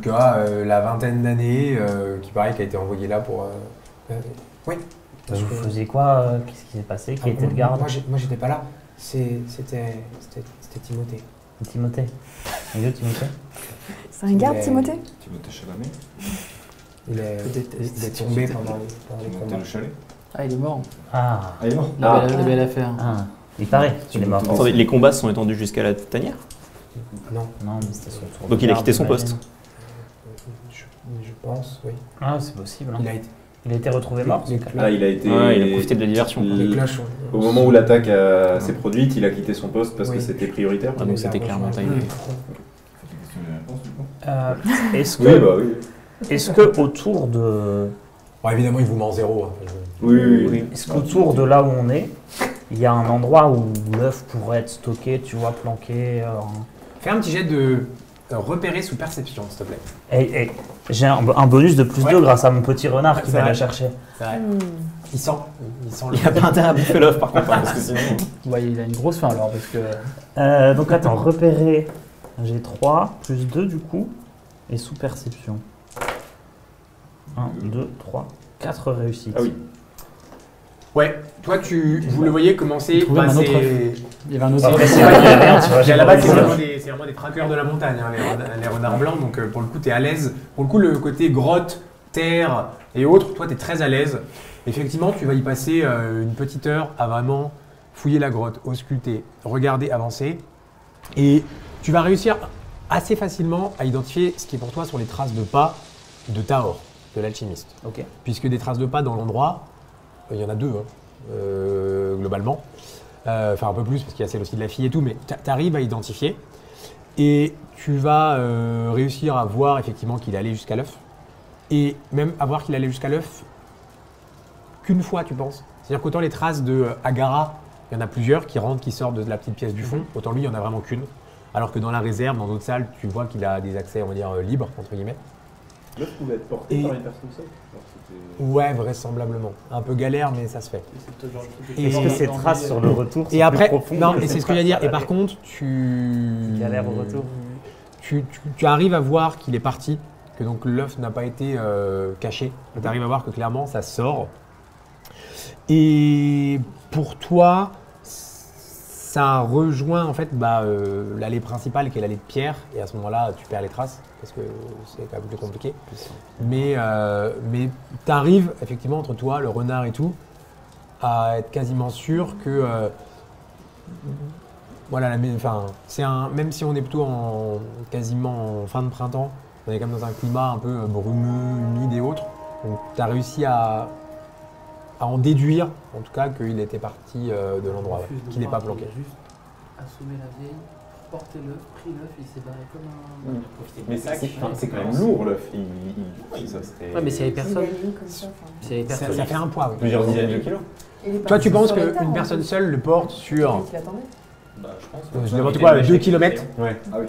a la vingtaine d'années, qui pareil, qui a été envoyé là pour. Oui. Vous faisiez quoi Qu'est-ce qui s'est passé Qui était le garde Moi, j'étais pas là. C'était Timothée. Timothée. Et où Timothée C'est un garde, Timothée Timothée Chalamet. Il est tombé pendant les combats. le chalet. Ah, il est mort. Ah, Ah, il est mort. La belle affaire. ah. Il paraît qu'il est mort. Attendez, les combats se sont étendus jusqu'à la tanière. Non, Non, mais c'était son tour. Donc de il a garde, quitté son j'imagine. poste. je pense, oui. Ah, c'est possible. hein. Il a été retrouvé mort. les ce cloches- gars-là. il a été. Ouais, il a profité de la diversion. les cloches Au moment où l'attaque s'est produite, il a quitté son poste parce que Oui. c'était prioritaire. Ah, donc c'était clairement timé. Est-ce Oui, que, bah oui. est-ce que autour de, Bon, évidemment, il vous met en zéro. Oui. est-ce qu'autour de là où on est, il y a un endroit où l'œuf pourrait être stocké, tu vois, planqué Fais un petit jet de repérer sous perception, s'il te plaît. Et j'ai un bonus de plus Ouais. 2 grâce à mon petit renard qui C'est va vrai. la chercher. C'est vrai. Il sent Il n'y a pas intérêt à bouffer l'œuf par contre, hein, parce que sinon. Ouais, il a une grosse faim alors, parce que. Donc attends, repérer, j'ai 3, plus 2 du coup, et sous perception. 1, 2, 3, 4 réussites. Ah oui. Ouais, toi, vous le voyez commencer. Trouver un autre c'est- Il y avait un autre. Après, c'est vrai qu'il y a rien, tu vois. j'ai Là-bas, pas c'est vu ça. vraiment des traqueurs de la montagne, hein, les renards blancs. Donc, pour le coup, tu es à l'aise. Pour le coup, le côté grotte, terre et autres, toi, tu es très à l'aise. Effectivement, tu vas y passer une petite heure à vraiment fouiller la grotte, ausculter, regarder, avancer. Et tu vas réussir assez facilement à identifier ce qui, pour toi, sont les traces de pas de Taor, de l'alchimiste. Ok. Puisque des traces de pas dans l'endroit, il y en a deux, globalement. Enfin, un peu plus, parce qu'il y a celle aussi de la fille et tout, mais tu arrives à identifier. Et tu vas réussir à voir effectivement qu'il est allé jusqu'à l'œuf. Et même à voir qu'il est allé jusqu'à l'œuf qu'une fois, tu penses. C'est-à-dire qu'autant les traces de Agara, il y en a plusieurs qui rentrent, qui sortent de la petite pièce du fond, autant lui, il n'y en a vraiment qu'une. Alors que dans la réserve, dans d'autres salles, tu vois qu'il a des accès, on va dire, libres, entre guillemets. L'œuf pouvait être porté Et- par une personne seule. Ouais, vraisemblablement. Un peu galère, mais ça se fait. Et- Est-ce que ces traces sur le retour sont Et après, plus profondes non, que et ces c'est ce que je veux dire. traces Et par à contre, tu Galère au retour. Tu arrives à voir qu'il est parti, que donc l'œuf n'a pas été caché. Tu arrives à voir que clairement ça sort. Et pour toi, ça rejoint en fait l'allée principale qui est l'allée de pierre. Et à ce moment-là, tu perds les traces parce que c'est quand même plus compliqué. Mais tu arrives effectivement entre toi, le renard et tout, à être quasiment sûr que voilà, même si on est plutôt quasiment en fin de printemps, on est quand même dans un climat un peu brumeux, humide et autres. Donc tu as réussi à en déduire, en tout cas, qu'il était parti de l'endroit, qu'il n'est pas planqué. Il a juste assommé la vieille, porté l'œuf, pris l'œuf, il s'est barré comme un. Mais c'est quand même lourd l'œuf. Ça serait Ouais, mais s'il y avait personne. Il a mis comme ça, enfin. S'il y avait Ça personne. fait un poids, oui. plusieurs dizaines de kilos. Il est Toi, parti tu penses sur la table, qu'une en personne plus. seule le porte sur Qui l'attendait. Bah, je pense. n'importe quoi, 2 km, Ouais. Ah oui.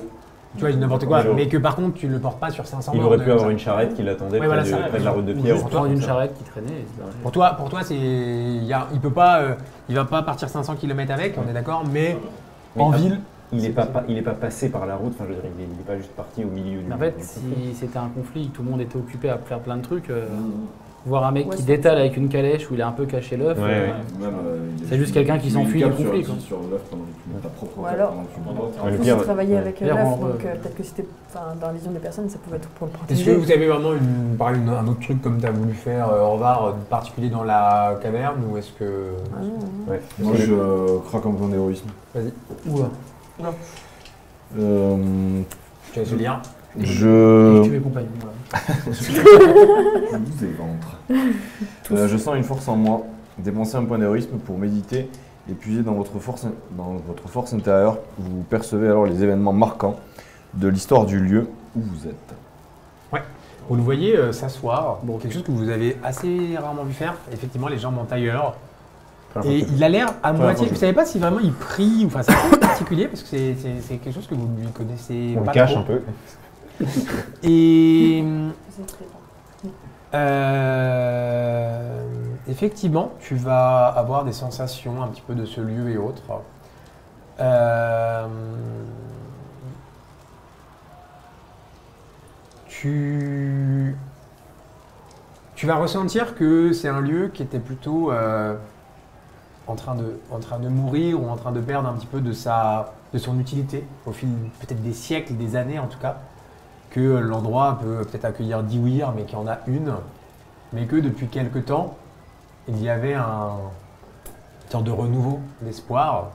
tu vois, n'importe quoi, Mais mais que par contre, tu ne le portes pas sur 500 Il bornes, aurait pu comme avoir ça. une charrette qui l'attendait Ouais, voilà, ça, près de la route de Ou pierre. juste prendre une charrette qui traînait. et se barrer. Pour toi, il peut pas, il va pas partir 500 km avec, on est d'accord, mais en ville, Il n'est pas passé par la route, enfin je veux dire, il n'est pas juste parti au milieu du. Mais en fait, du si c'était un conflit, tout le monde était occupé à faire plein de trucs, voir un mec Ouais, qui c'est- détale avec une calèche où il a un peu caché l'œuf. Ouais. C'est juste quelqu'un qui s'enfuit du conflit, quoi. Sur l'œuf pendant que tu mets ta propre Ou cape alors- pendant que tu le portes. Ouais, le Vous pire, travaillez ouais. avec Pire, l'œuf, on- donc peut-être que c'était, dans la vision des personnes, ça pouvait être pour le Est-ce protéger. que vous avez vraiment un autre truc comme tu as voulu faire, Orvar, de particulier dans la caverne, ou est-ce que... Ah non, non. Ouais. Moi, je craque un point d'héroïsme. Oula. Tu as ce lien. Je... Tu es compagnon. Voilà. Je vous éventre. Je sens une force en moi. Dépensez un point d'héroïsme pour méditer et puiser dans votre force intérieure. Vous percevez alors les événements marquants de l'histoire du lieu où vous êtes. Vous le voyez s'asseoir, bon, quelque chose que vous avez assez rarement vu faire, effectivement les jambes en tailleur. Et il a l'air à moitié, vous ne savez pas si vraiment il prie, ou enfin c'est un peu particulier parce que c'est quelque chose que vous ne lui connaissez On pas le cache trop. un peu. Et C'est très bon. effectivement, tu vas avoir des sensations un petit peu de ce lieu et autres. Tu vas ressentir que c'est un lieu qui était plutôt en train de mourir ou en train de perdre un petit peu de son utilité au fil peut-être des siècles, des années en tout cas, que l'endroit peut peut-être accueillir 10 Ouïrs, mais qu'il y en a une, mais que depuis quelque temps, il y avait une sorte de renouveau, d'espoir.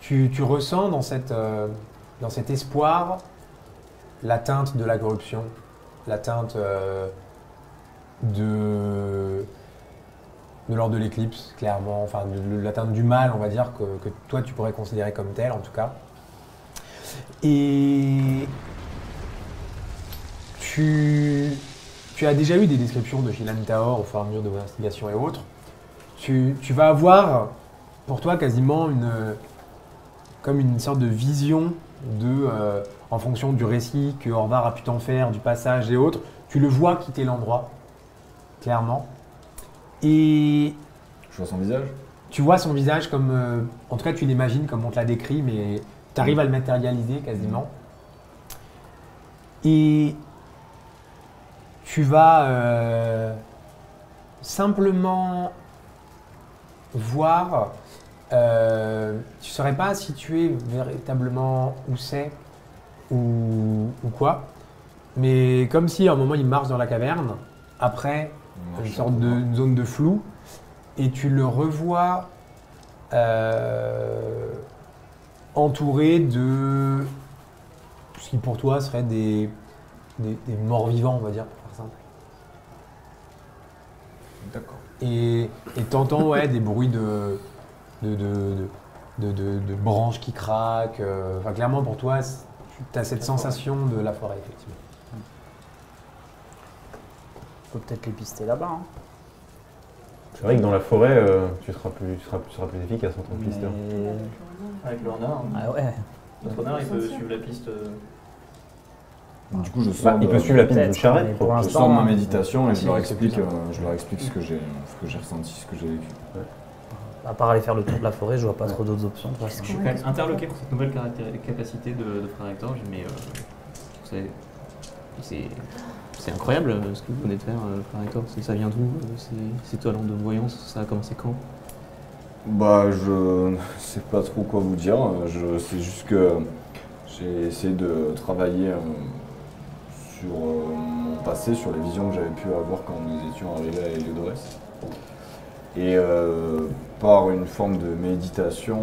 Tu ressens dans cet espoir la teinte de la corruption, la teinte de l'ordre de l'éclipse, clairement, enfin de la teinte du mal, on va dire, que toi tu pourrais considérer comme tel en tout cas. Et tu as déjà eu des descriptions de Shilan Taor au fur et à mesure de vos investigations et autres. Tu vas avoir pour toi quasiment comme une sorte de vision en fonction du récit que Orvar a pu t'en faire, du passage et autres. Tu le vois quitter l'endroit, clairement. Et Je vois son visage. tu vois son visage comme... en tout cas, tu l'imagines comme on te l'a décrit, mais tu arrives à le matérialiser quasiment. Et tu vas simplement voir... tu ne saurais pas situer véritablement où c'est ou quoi, mais comme si à un moment il marche dans la caverne, après une sorte de zone de flou, et tu le revois entouré de ce qui pour toi serait des morts vivants, on va dire, pour faire simple. D'accord. Et t'entends ouais, des bruits de branches qui craquent. Enfin, clairement, pour toi, tu as cette sensation de la forêt, effectivement. On peut peut-être les pister là-bas. Hein. C'est vrai que dans la forêt, tu seras plus efficace en tant que pisteur. Mais- Avec le renard. Ah ouais. Notre renard, il peut suivre la piste. Du coup, je sors, Bah, il peut suivre la piste d'une peut-être, charrette. mais pour je l'instant, sors ma méditation et si, je leur c'est explique, plus ce que j'ai ressenti, ce que j'ai vécu. à part aller faire le tour de la forêt, je vois pas trop d'autres options. de toute façon. Je suis quand même interloqué par cette nouvelle capacité de Frère Hector, mais c'est incroyable ce que vous venez de faire, Frère Hector. Ça vient d'où ces talents de voyance? Ça a commencé quand? Bah, je sais pas trop quoi vous dire. C'est juste que j'ai essayé de travailler sur mon passé, sur les visions que j'avais pu avoir quand nous étions arrivés à Heliodorès. Et par une forme de méditation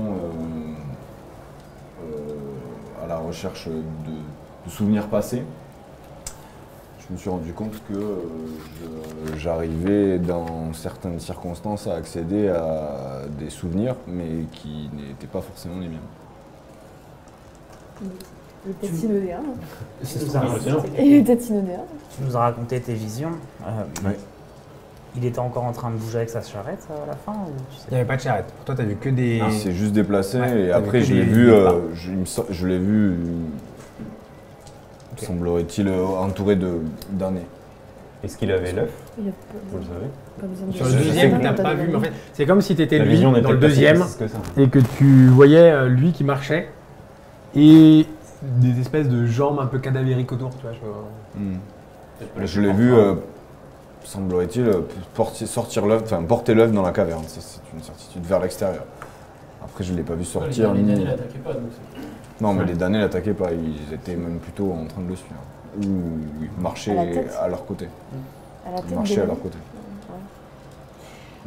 à la recherche de souvenirs passés, je me suis rendu compte que j'arrivais dans certaines circonstances à accéder à des souvenirs, mais qui n'étaient pas forcément les miens. Il était synodéen. Tu nous as raconté- Il était synodéen. tu nous as raconté tes visions. Ouais. Il était encore en train de bouger avec sa charrette à la fin ou tu sais Il n'y avait pas de charrette. Pour toi, tu as vu que des... Il s'est juste déplacé Ouais, et t'avais après que je l'ai des- vu, des pas. je l'ai vu, Ok. semblerait-il, entouré d'années. Est-ce qu'il avait l'œuf? Il n'y a Vous le savez? pas besoin de... Sur le Je sais deuxième, que tu n'as t'as pas des vu, mais en amis. fait, c'est comme si tu étais La lui vision dans n'était le pas si deuxième précise que ça. et que tu voyais lui qui marchait et des espèces de jambes un peu cadavériques autour, tu vois. Je l'ai vu semblerait-il, porter l'œuf dans la caverne. Ça, c'est une certitude vers l'extérieur. Après, je ne l'ai pas vu sortir. Les ni... damnés l'attaquaient pas, donc c'est... Non, mais les damnés l'attaquaient pas. Ils étaient même plutôt en train de le suivre. Ou ils marchaient À la tête. à leur côté. À la Ils tête marchaient des à leur damnés. côté.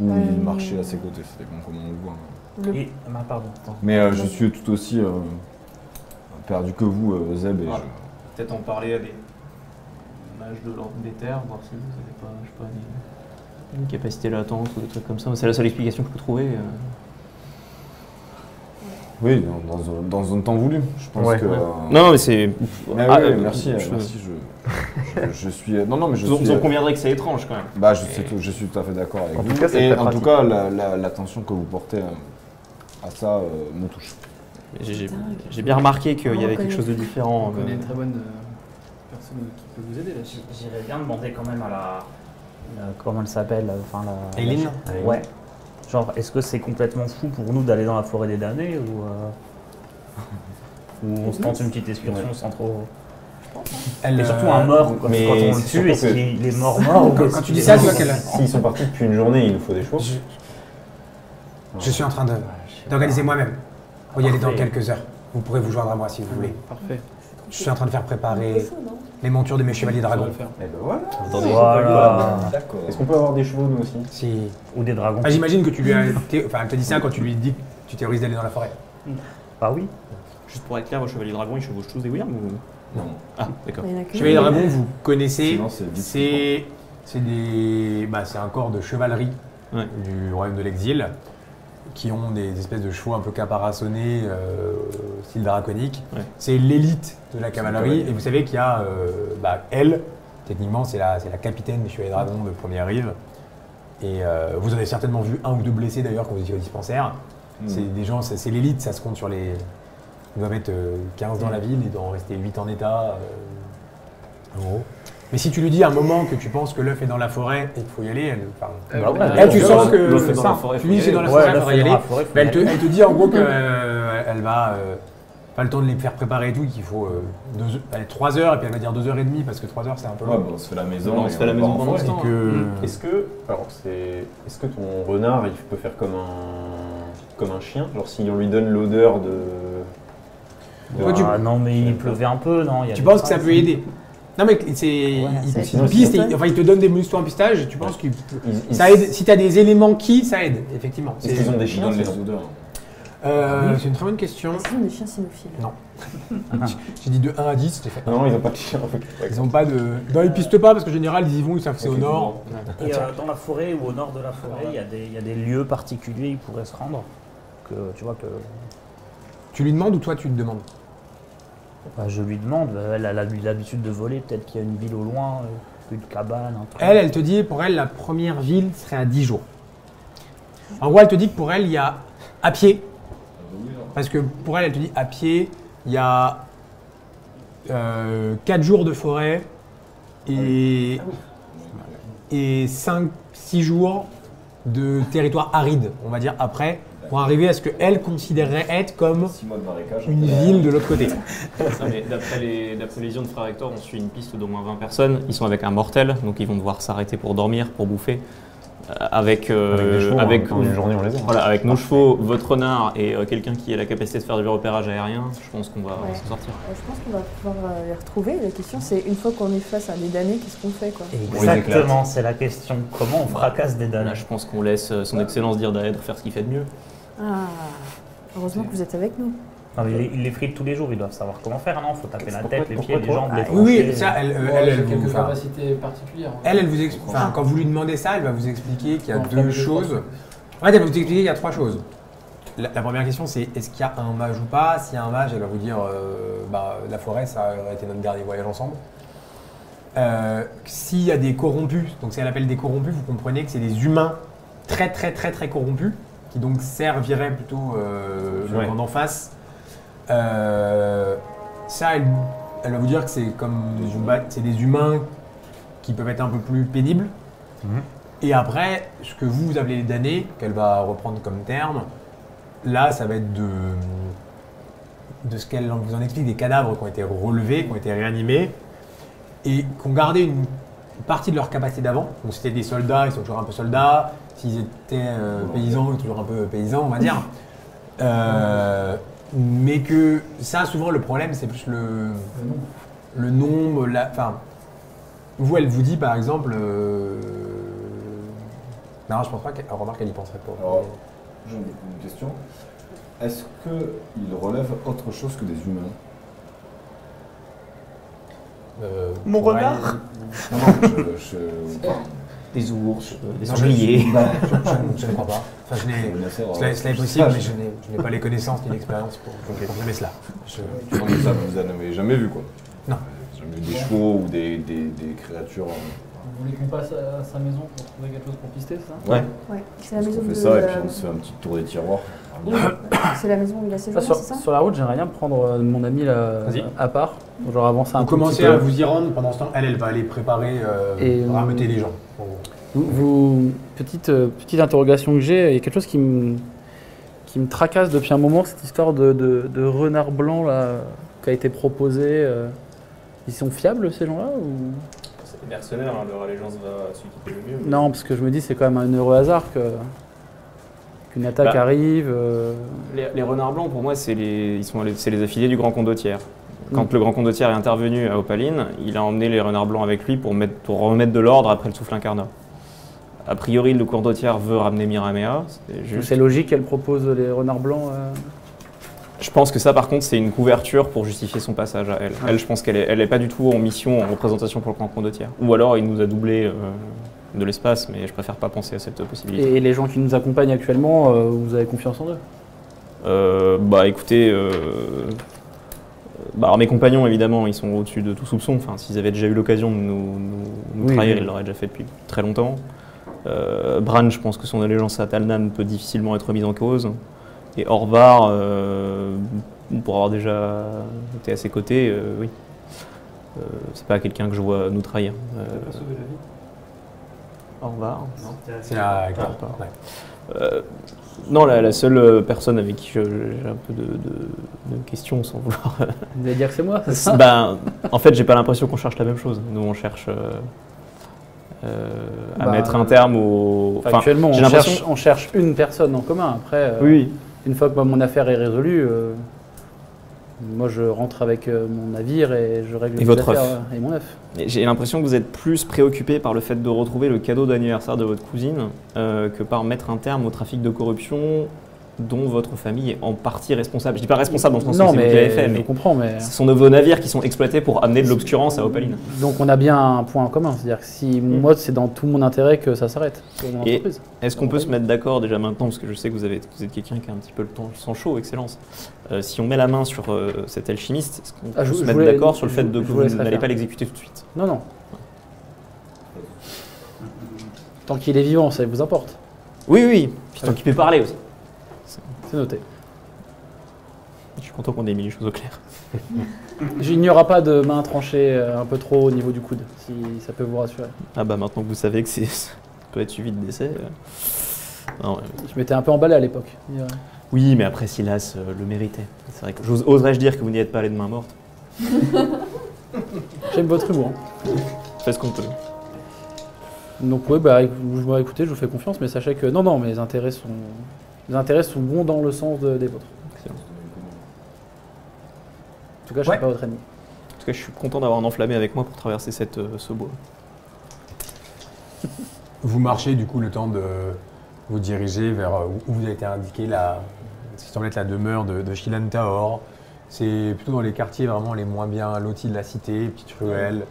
Ouais. Ou ils marchaient à ses côtés. Ça dépend comment on le voit. Le- Et, pardon. Mais je suis tout aussi perdu que vous, Zeb. Et Voilà. Peut-être en parler à des mages de l'ordre des terres, voir si vous n'avez pas, je sais pas, une capacité latente ou des trucs comme ça. C'est la seule explication que je peux trouver. Oui, dans un temps voulu. Je pense Ouais. que. Ouais. Non, mais c'est. Mais Ah, oui, merci. je- Merci. Je suis. Non, mais je Vous suis. en conviendrez que c'est étrange quand même. Bah, je suis tout à fait d'accord avec En vous. tout cas, c'est et très en pratique. tout cas, l'attention que vous portez à ça me touche. J'ai bien remarqué qu'il y On avait reconnaît. quelque chose de différent. On connaît une très bonne personne qui peut vous aider là-dessus. J'irais bien demander quand même à comment elle s'appelle enfin, la... Aileen Ouais. Genre, est-ce que c'est complètement fou pour nous d'aller dans la forêt des damnés ou on se tente une petite excursion sans trop... Elle, Et surtout un mort, quand mais on le c'est tue, surtout est-ce que- qu'il est mort ou Quand est-ce tu qu'il dis est ça, tu mort vois qu'elle- S'ils sont partis depuis une journée, il nous faut des chevaux. Je suis en train d'organiser moi-même pour y aller dans Parfait. quelques heures. Vous pourrez vous joindre à moi si vous voulez. Parfait. Je suis en train de faire Un peu préparer chaud, non les montures de mes chevaliers Ça va dragons. le faire. Eh ben voilà. Voilà. D'accord. Est-ce qu'on peut avoir des chevaux nous aussi? Si... Ou des dragons. Ah, j'imagine que tu lui as... Enfin, elle te dit ça quand tu lui dis que tu théorises d'aller dans la forêt. Ah oui. Juste pour être clair, vos chevaliers dragons, ils chevauchent tous des Wyrms ou... Non. Ah, d'accord. Il y en a que- Chevalier dragon, vous connaissez, Sinon, c'est vite. c'est un corps de chevalerie Ouais. du royaume de l'exil qui ont des espèces de chevaux un peu caparaçonnés, style draconique. Ouais. C'est l'élite de la cavalerie cavalerie. et vous savez qu'il y a elle, techniquement c'est la capitaine des chevaliers dragons de première rive. Et vous en avez certainement vu un ou deux blessés d'ailleurs quand vous étiez au dispensaire. C'est des gens, c'est l'élite, ça se compte sur les... Ils doivent être 15 dans la ville, il doit en rester 8 en état, en gros. Mais si tu lui dis à un moment que tu penses que l'œuf est dans la forêt et qu'il faut y aller, Bah ouais. elle, tu sens que l'œuf est dans ça, la forêt, tu faut lui y dis c'est aller. dans la Ouais, forêt, il là, faudra y aller. la forêt, faut Mais y elle te aller. dit en gros qu'elle va pas le temps de les faire préparer et tout, qu'il faut 3 heures et puis elle va dire 2h30 parce que 3 heures c'est un peu Ouais, long. bon, on se fait la maison. On et se fait la part maison en pendant forêt. ce temps. Et que... Est-ce que ton renard, il peut faire comme un chien? Genre si on lui donne l'odeur de... Toi, tu- Ah non, mais il pleuvait un peu, non il y a Tu des penses que ça traces. peut aider? Non mais c'est... Ouais, il sinon, piste, sinon, il te donne des moustours en pistage et tu penses que Ils- ça aide. Si tu as des éléments ça aide, effectivement. Est-ce qu'ils ont des Ils chiens donnent les sinon odeurs. C'est une très bonne question. Est-ce qu'ils ont des chiens cynophiles? Non. J'ai dit de 1 à 10, j'ai fait. Non, ils n'ont pas de chiens. Ils ont pas de. Non, ils pistent pas parce qu'en général, ils y vont, ils savent que c'est au nord. Et dans la forêt ou au nord de la forêt, il y a des lieux particuliers où ils pourraient se rendre. Que tu vois que. Tu lui demandes ou toi tu te demandes? Bah, je lui demande, elle a l'habitude de voler, peut-être qu'il y a une ville au loin, une cabane, un truc. Elle te dit, pour elle, la première ville serait à 10 jours. En gros, elle te dit que pour elle, il y a à pied. Parce que pour elle, elle te dit à pied, il y a 4 jours de forêt et 5-6 jours de territoire aride, on va dire, après, pour arriver à ce qu'elle considérerait être comme 6 mois de marécage. une ville de l'autre côté. Non, mais d'après les visions de Frère Hector, on suit une piste d'au moins 20 personnes. Ils sont avec un mortel, donc ils vont devoir s'arrêter pour dormir, pour bouffer. Avec des chevaux, pendant une journée, on les a. Voilà, avec nos chevaux, votre renard et quelqu'un qui a la capacité de faire du repérage aérien, je pense qu'on va Ouais. s'en sortir. Je pense qu'on va pouvoir les retrouver. La question, c'est une fois qu'on est face à des damnés, qu'est-ce qu'on fait quoi? Exactement, c'est la question. Comment on fracasse des Là, damnés? je pense qu'on laisse son excellence dire Daedre faire ce qu'il fait de mieux. Ah, heureusement que vous êtes avec nous. Non, mais ils les fritent tous les jours, ils doivent savoir comment faire, non? Faut taper la tête, les Pourquoi pieds, les toi jambes, les Oui, oui, trancher. ça, J'ai elle vous, quelques enfin, capacités particulières. elle vous explique. Enfin, quand vous lui demandez ça, elle va vous expliquer qu'il y a On fait deux deux choses. choses. En fait, elle va vous expliquer qu'il y a 3 choses. La première question, c'est est-ce qu'il y a un mage ou pas? S'il y a un mage, elle va vous dire la forêt, ça aurait été notre dernier voyage ensemble. S'il y a des corrompus, donc si elle appelle des corrompus, vous comprenez que c'est des humains très très très très corrompus qui donc serviraient plutôt le camp d'en face. Ça, elle va vous dire que c'est comme c'est des humains qui peuvent être un peu plus pénibles. Et après, ce que vous appelez les damnés, qu'elle va reprendre comme terme, là, ça va être de ce qu'elle vous en explique, des cadavres qui ont été relevés, qui ont été réanimés, et qui ont gardé partie de leur capacité d'avant. Donc c'était des soldats, ils sont toujours un peu soldats. S'ils étaient paysans, ils sont toujours un peu paysans, on va dire. Mais que ça, souvent, le problème, c'est plus le nombre. Enfin, vous, elle vous dit, par exemple... Non, je pense pas qu'elle remarque qu'elle y penserait pas. Alors, j'ai une question. Est-ce qu'ils relèvent autre chose que des humains? Mon regard Non, Des ours, des Non, sangliers. je ne crois pas. Enfin, cela est possible, mais je n'ai pas les connaissances ni l'expérience pour confirmer cela. ça, vous en avez jamais vu, quoi? Non. Jamais vu des chevaux ou des créatures. Vous voulez qu'on passe à sa maison pour trouver quelque chose pour pister, ça? Ouais. Ouais, c'est la On maison fait de... ça et puis on se fait un petit tour des tiroirs. C'est la maison où il a séjourné, sur, c'est ça? sur la route, j'aimerais bien prendre mon ami là, Vas-y. à part, genre avancer un Vous tout petit commencez peu. à vous y rendre, pendant ce temps, elle va aller préparer, Et, rameuter les gens. en gros. Petite interrogation que j'ai, il y a quelque chose qui me tracasse depuis un moment, cette histoire de renard blanc là, qui a été proposé. Ils sont fiables ces gens-là ou... C'est des mercenaires, hein, leur allégeance va à celui qui fait le mieux. Non, parce que je me dis c'est quand même un heureux hasard qu'une attaque arrive. Les renards blancs, pour moi, c'est les affiliés du Grand Condottière. Quand le Grand Condottière est intervenu à Opaline, il a emmené les renards blancs avec lui pour remettre de l'ordre après le souffle incarnat. A priori, le Condottière veut ramener Miramea. C'est logique qu'elle propose les renards blancs. Je pense que ça, par contre, c'est une couverture pour justifier son passage à elle. Ouais. Elle, je pense qu'elle est pas du tout en mission, en représentation pour le Grand Condottière. Ou alors, il nous a doublé de l'espace, mais je préfère pas penser à cette possibilité. Et les gens qui nous accompagnent actuellement, vous avez confiance en eux? Bah écoutez, alors mes compagnons évidemment ils sont au-dessus de tout soupçon, enfin s'ils avaient déjà eu l'occasion de nous trahir, ils l'auraient déjà fait depuis très longtemps. Bran, je pense que son allégeance à Talnan peut difficilement être mise en cause. Et Orvar, pour avoir déjà été à ses côtés, oui. C'est pas quelqu'un que je vois nous trahir. Orvar. C'est la... Ouais. Non, la seule personne avec qui j'ai un peu de questions sans vouloir. Vous allez dire que c'est moi, c'est ça? Ben, en fait, j'ai pas l'impression qu'on cherche la même chose. Nous, on cherche à mettre un terme au. Enfin, actuellement, j'ai l'impression- on cherche une personne en commun. Après, Oui. une fois que mon affaire est résolue, moi je rentre avec mon navire et je règle Et mes votre affaires œuf. et mon œuf. Et j'ai l'impression que vous êtes plus préoccupé par le fait de retrouver le cadeau d'anniversaire de votre cousine que par mettre un terme au trafic de corruption dont votre famille est en partie responsable. Je dis pas responsable dans le sens où Non, c'est vous qui mais l'avez fait, je mais comprends. Mais ce sont de vos navires qui sont exploités pour amener de l'obscurance à Opaline. donc on a bien un point en commun, c'est-à-dire que si moi c'est dans tout mon intérêt que ça s'arrête pour mon Et- entreprise. Est-ce qu'on peut se mettre d'accord déjà maintenant, parce que je sais que vous êtes quelqu'un qui a un petit peu le sang chaud, Excellence. Si on met la main sur cet alchimiste, est-ce qu'on peut je se mettre voulais- d'accord sur le fait je que vous vous laisserai n'allez faire. pas l'exécuter tout de suite? Non, non. Tant qu'il est vivant, ça vous importe. Oui, oui. Puis tant qu'il peut parler aussi. C'est noté. Je suis content qu'on ait mis les choses au clair. Il n'y aura pas de main tranchée un peu trop au niveau du coude, si ça peut vous rassurer. Ah bah maintenant que vous savez que ça peut être suivi de décès. Non, Je m'étais un peu emballé à l'époque. oui, mais après Silas le méritait. C'est vrai que oserais-je dire que vous n'y êtes pas allé de main morte? J'aime votre humour. Faites ce qu'on peut. Donc oui, écoutez, je vous fais confiance, mais sachez que non, mes intérêts sont bons dans le sens des vôtres. Excellent. En tout cas, je ne Ouais. suis pas votre ennemi. En tout cas, je suis content d'avoir un enflammé avec moi pour traverser ce bois. Vous marchez du coup le temps de vous diriger vers où vous avez été indiqué ce qui semble être la demeure de Shilan Taor. C'est plutôt dans les quartiers vraiment les moins bien lotis de la cité, petite ruelle.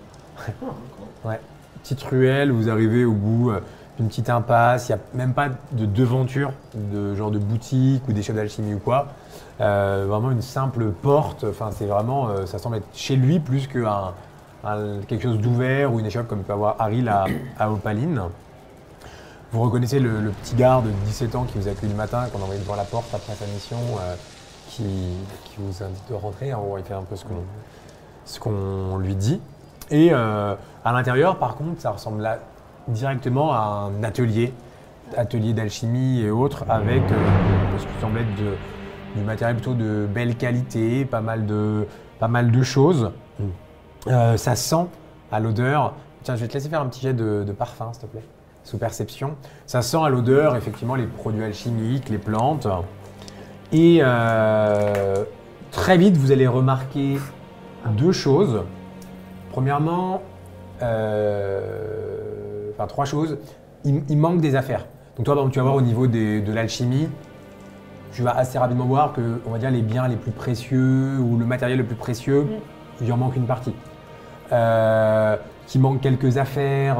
Ouais. Petite ruelle, vous arrivez au bout d'une petite impasse, il n'y a même pas de devanture, de genre de boutique ou des chefs d'alchimie ou quoi. Vraiment une simple porte, enfin c'est vraiment, ça semble être chez lui plus que quelque chose d'ouvert ou une échoppe comme peut avoir Haril à Opaline. Vous reconnaissez le petit garde de 17 ans qui vous accueille le matin, qu'on a envoyé devant la porte après sa mission, qui vous indique de rentrer. En gros, il fait un peu ce qu'on lui dit. Et à l'intérieur, par contre, ça ressemble directement à un atelier d'alchimie et autres, avec ce qui semble être du matériel plutôt de belle qualité, pas mal de choses. Ça sent à l'odeur une tiens, je vais te laisser faire un petit jet de parfum, s'il te plaît. Sous perception. Ça sent à l'odeur, effectivement, les produits alchimiques, les plantes. Et très vite, vous allez remarquer 2 choses. Premièrement, enfin 3 choses. Il manque des affaires. Donc toi, par exemple, tu vas voir au niveau de l'alchimie, tu vas assez rapidement voir que, on va dire, les biens les plus précieux ou le matériel le plus précieux, il en manque une partie. Qu'il manque quelques affaires,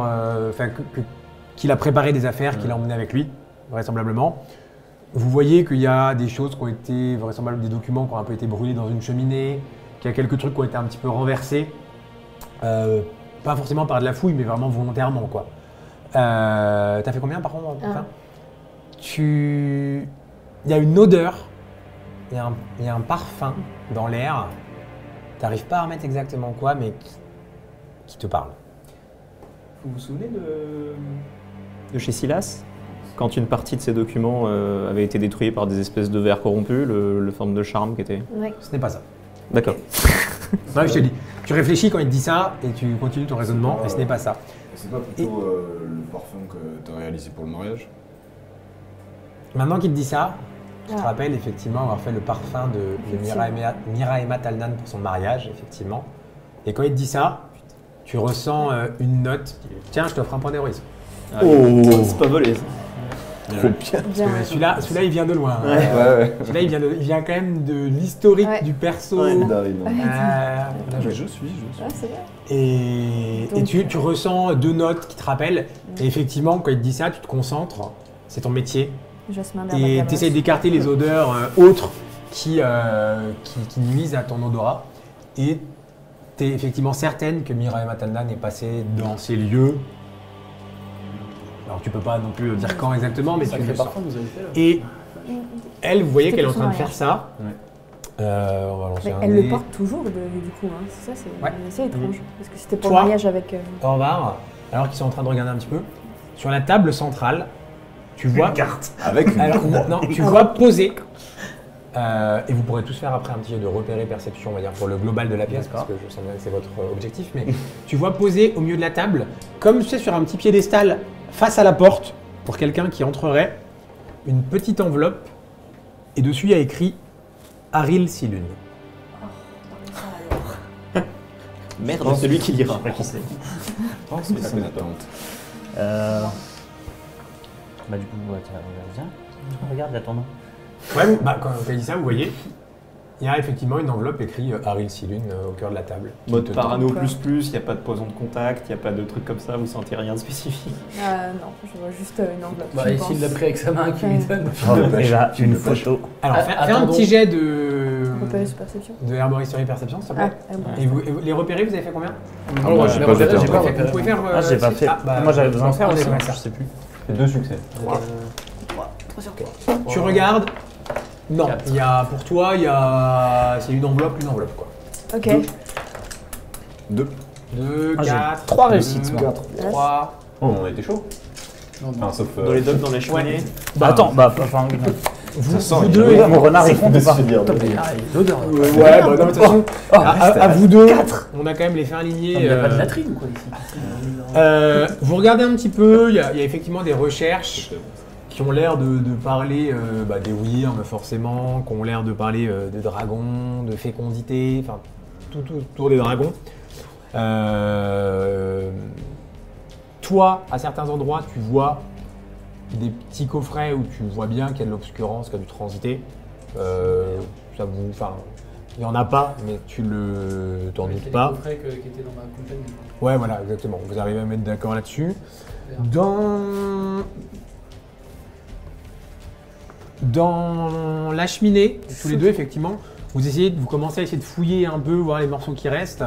qu'il a préparé des affaires, qu'il a emmené avec lui, vraisemblablement. Vous voyez qu'il y a des choses qui ont été, vraisemblablement des documents qui ont un peu été brûlés dans une cheminée, qu'il y a quelques trucs qui ont été un petit peu renversés. Pas forcément par de la fouille, mais vraiment volontairement, quoi. T'as fait combien par contre enfin, il y a une odeur, il y a un parfum dans l'air. T'arrives pas à remettre exactement quoi, mais qui te parle. Vous vous souvenez de chez Silas? Quand une partie de ces documents avait été détruite par des espèces de vers corrompus, le forme de charme qui était... Ouais. Ce n'est pas ça. D'accord. Ouais, je te dis. Tu réfléchis quand il te dit ça et tu continues ton raisonnement, et ce n'est pas ça. C'est pas plutôt le parfum que tu as réalisé pour le mariage? Maintenant qu'il te dit ça, tu te rappelles effectivement avoir fait le parfum de Miraema Talnan pour son mariage, effectivement. Et quand il te dit ça, tu ressens une note. Tiens, je t'offre un point d'héroïsme. Ah, c'est pas volé ça. Trop bien. Celui-là, il vient de loin. Ouais, ouais. Celui-là, il vient quand même de l'historique du perso. Ouais, je suis. Ah, c'est vrai. Et tu ressens 2 notes qui te rappellent. Et effectivement, quand il te dit ça, tu te concentres. C'est ton métier. Et tu essaies d'écarter les odeurs autres qui nuisent à ton odorat. Et tu es effectivement certaine que Miraema Talnan est passée dans ces lieux. Alors tu peux pas non plus dire quand exactement, mais tu le sens. Et elle, vous voyez qu'elle est en train de faire ça. Ouais. On va lancer un Elle dé. le porte toujours du coup, hein. C'est ça, c'est étrange. Parce que c'était pour Toi, le mariage avec... Au revoir. Alors qu'ils sont en train de regarder un petit peu, sur la table centrale, tu vois... carte. Avec une non, tu vois poser, et vous pourrez tous faire après un petit jet de repérer perception, on va dire, pour le global de la pièce, parce que je sens bien que c'est votre objectif, mais tu vois poser au milieu de la table, comme tu sais, sur un petit piédestal, face à la porte, pour quelqu'un qui entrerait, une petite enveloppe, et dessus il y a écrit Aril Silune. Merde, c'est celui qui lira. C'est ça mes attentes. Bah du coup, tiens, regarde, il y a ton nom. Ouais, quand elle dit ça, vous voyez, il y a effectivement une enveloppe écrite Aril Silune au cœur de la table. Mode parano plus, il n'y a pas de poison de contact, il n'y a pas de trucs comme ça, vous sentez rien de spécifique? non, je vois juste une enveloppe. Bah, ici, il l'a pris avec sa main qui lui donne. Et là, une photo. Alors, fais un petit jet de... Repérer sur perception. De herboristerie perception, s'il te plaît. Ah, Et vous les repérés, vous avez fait combien? Alors, moi, j'ai pas Vous pouvez faire... j'ai pas fait. Moi, j'avais besoin de faire aussi. Je sais plus. C'est 2 succès. 3 sur 4. Tu regardes. Non, il y a, pour toi, c'est une enveloppe, quoi. Ok. 2. 2, 4, 3 réussites. 3. Oh, on a été chaud. Enfin, sauf. Dans les docks, dans les cheminées. Bah attends, enfin... Vous deux, mon renard est con ou pas? l'odeur. Ouais, bah non, mais de toute façon, à vous deux, on a quand même les fins alignés. Il n'y a pas de latrine ou quoi ici? Vous regardez un petit peu, il y a effectivement des recherches qui ont l'air de parler des Wyrms forcément, qui ont l'air de parler de dragons, de fécondité, enfin tout autour des dragons. Toi, à certains endroits, tu vois des petits coffrets où tu vois bien qu'il y a de l'obscurance, qu'il y a du transité. Il n'y en a pas, mais tu t'en doutes pas. Les coffrets qui étaient dans ma compagnie. Ouais, voilà, exactement. Vous arrivez à mettre d'accord là-dessus. Dans la cheminée, tous les deux, effectivement, vous commencez à essayer de fouiller un peu, voir les morceaux qui restent.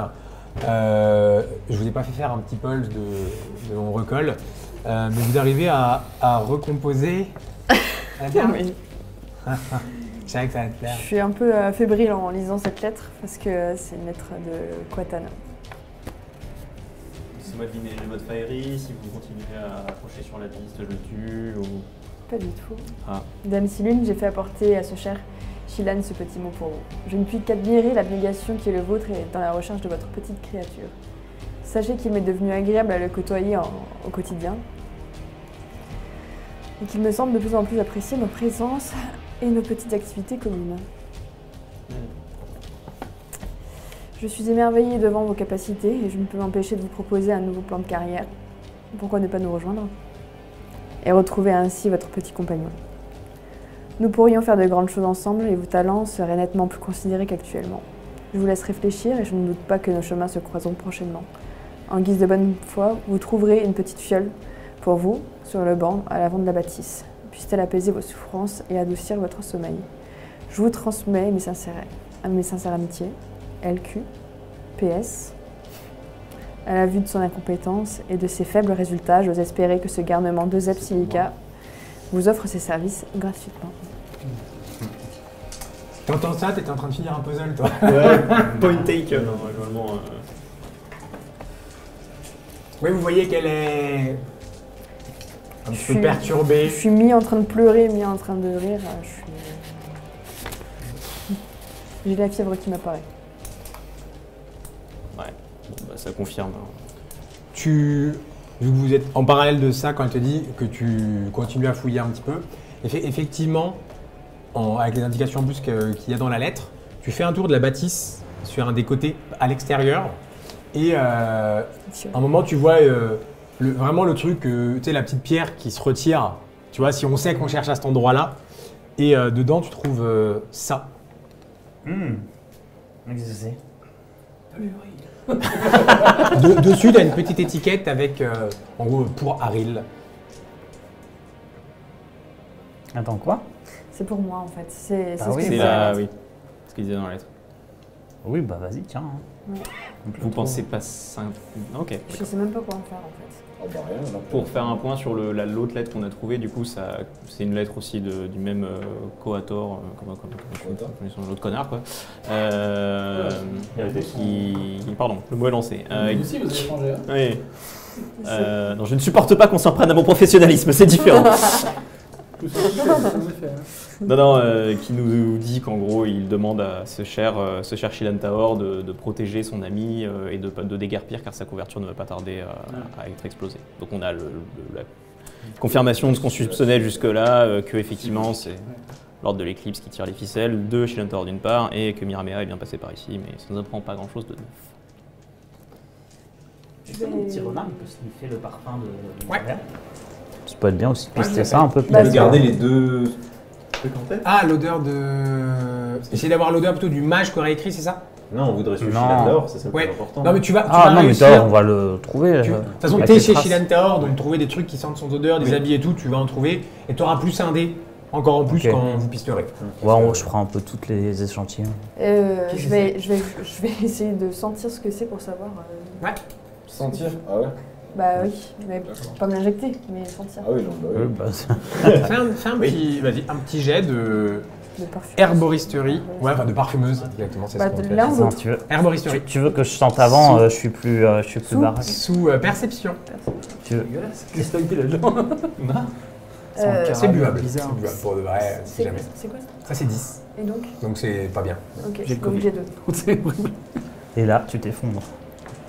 Je vous ai pas fait faire un petit pulse de mon recolle, mais vous arrivez à recomposer. Oui. Je savais que ça allait te plaire. Je suis un peu fébrile en lisant cette lettre parce que c'est une lettre de Quatan. C'est moi deviner le mode Faerie, si vous continuez à approcher sur la piste, je le tue ou... Pas du tout. Ah. Dame Silune, j'ai fait apporter à ce cher Shilan ce petit mot pour vous. Je ne puis qu'admirer l'abnégation qui est le vôtre et dans la recherche de votre petite créature. Sachez qu'il m'est devenu agréable à le côtoyer au quotidien. Et qu'il me semble de plus en plus apprécier nos présences et nos petites activités communes. Je suis émerveillée devant vos capacités et je ne peux m'empêcher de vous proposer un nouveau plan de carrière. Pourquoi ne pas nous rejoindre? Et retrouver ainsi votre petit compagnon. Nous pourrions faire de grandes choses ensemble et vos talents seraient nettement plus considérés qu'actuellement. Je vous laisse réfléchir et je ne doute pas que nos chemins se croiseront prochainement. En guise de bonne foi, vous trouverez une petite fiole pour vous sur le banc à l'avant de la bâtisse. Puisse-t-elle apaiser vos souffrances et adoucir votre sommeil. Je vous transmets mes sincères amitiés. LQ, PS. À la vue de son incompétence et de ses faibles résultats, j'ose espérer que ce garnement de Zep Silica vous offre ses services gratuitement. T'entends ça? T'étais en train de finir un puzzle, toi. Ouais, point take. Non, normalement. Oui, vous voyez qu'elle est un petit peu Je perturbée. suis mi en train de pleurer, mi en train de rire. J'ai la fièvre qui m'apparaît. Ouais, bon, bah, ça confirme. Vu que vous êtes en parallèle de ça, quand elle te dit que tu continues à fouiller un petit peu, effectivement, avec les indications en plus qu'il y a dans la lettre, tu fais un tour de la bâtisse sur un des côtés à l'extérieur et à un moment tu vois vraiment le truc, tu sais, la petite pierre qui se retire, tu vois, si on sait qu'on cherche à cet endroit-là, et dedans tu trouves ça. Exaucé. Dessus, tu as une petite étiquette avec, en gros, pour Aril. Attends, quoi? C'est pour moi en fait. C'est Ah ce oui, que C'est je là, fais. oui. Ce qu'il disait dans la lettre. Oui, bah vas-y, tiens. Vous pensez pas simple. Ok. Je sais même pas quoi en faire en fait. Ah bah rien, là. Pour faire un point sur l'autre lettre qu'on a trouvée, du coup, c'est une lettre aussi du même Coator, comment je suis l'autre connard, quoi. Pardon, le mot est lancé. Vous aussi, vous avez changé. Hein. Oui. Non, je ne supporte pas qu'on s'en prenne à mon professionnalisme, c'est différent. Non, qui nous dit qu'en gros, il demande à ce cher Shilan Taor de protéger son ami et de déguerpir car sa couverture ne va pas tarder à être explosée. Donc on a la confirmation de ce qu'on soupçonnait jusque-là, que effectivement c'est l'ordre de l'éclipse qui tire les ficelles de Shilan Taor d'une part et que Miramea est bien passé par ici, mais ça ne nous apprend pas grand-chose de neuf. Tu sais, mon petit renard, il peut sniffer le parfum de Ouais. Miramea. Ça peut être bien aussi de Ouais, tester je ça un peu. Bah, Tu peux garder les deux trucs en tête? Ah, l'odeur de... Essayer d'avoir l'odeur plutôt du mage qui aurait écrit, c'est ça? Non, on voudrait suivre Non. Shilan Taor, c'est ça le Ouais. plus important. Non, mais tu vas Ah non, mais réussir. toi, on va le trouver. De toute façon, avec t'es les chez traces. Shilan Taor, donc trouver des trucs qui sentent son odeur, des Oui. habits et tout, tu vas en trouver. Et tu auras plus un dé, encore en plus Ok. quand vous pisterez. Ouais, je ferai un peu toutes les échantillons. Je vais essayer de sentir ce que c'est pour savoir. Sentir? Ah ouais? Bah oui, mais pas me l'injecter, mais sentir. Ah oui, non, bah oui. Fais un petit, vas-y, un petit jet de De parfum. herboristerie. Ouais, enfin de parfumeuse, exactement, c'est Bah, ce qu'on de fait. l'un ou Attends, l'autre. Herboristerie. tu veux que je sente avant, je suis plus baraque. Sous perception. Tu veux- Qu'est-ce que tu là dedans C'est buable. bizarre. C'est buable pour de vrai, si C'est jamais. c'est quoi ça? Ça, c'est 10. Et donc? Donc c'est pas bien. Ok, J'ai le donc Covid. j'ai 2. C'est horrible. Et là, tu t'effondres.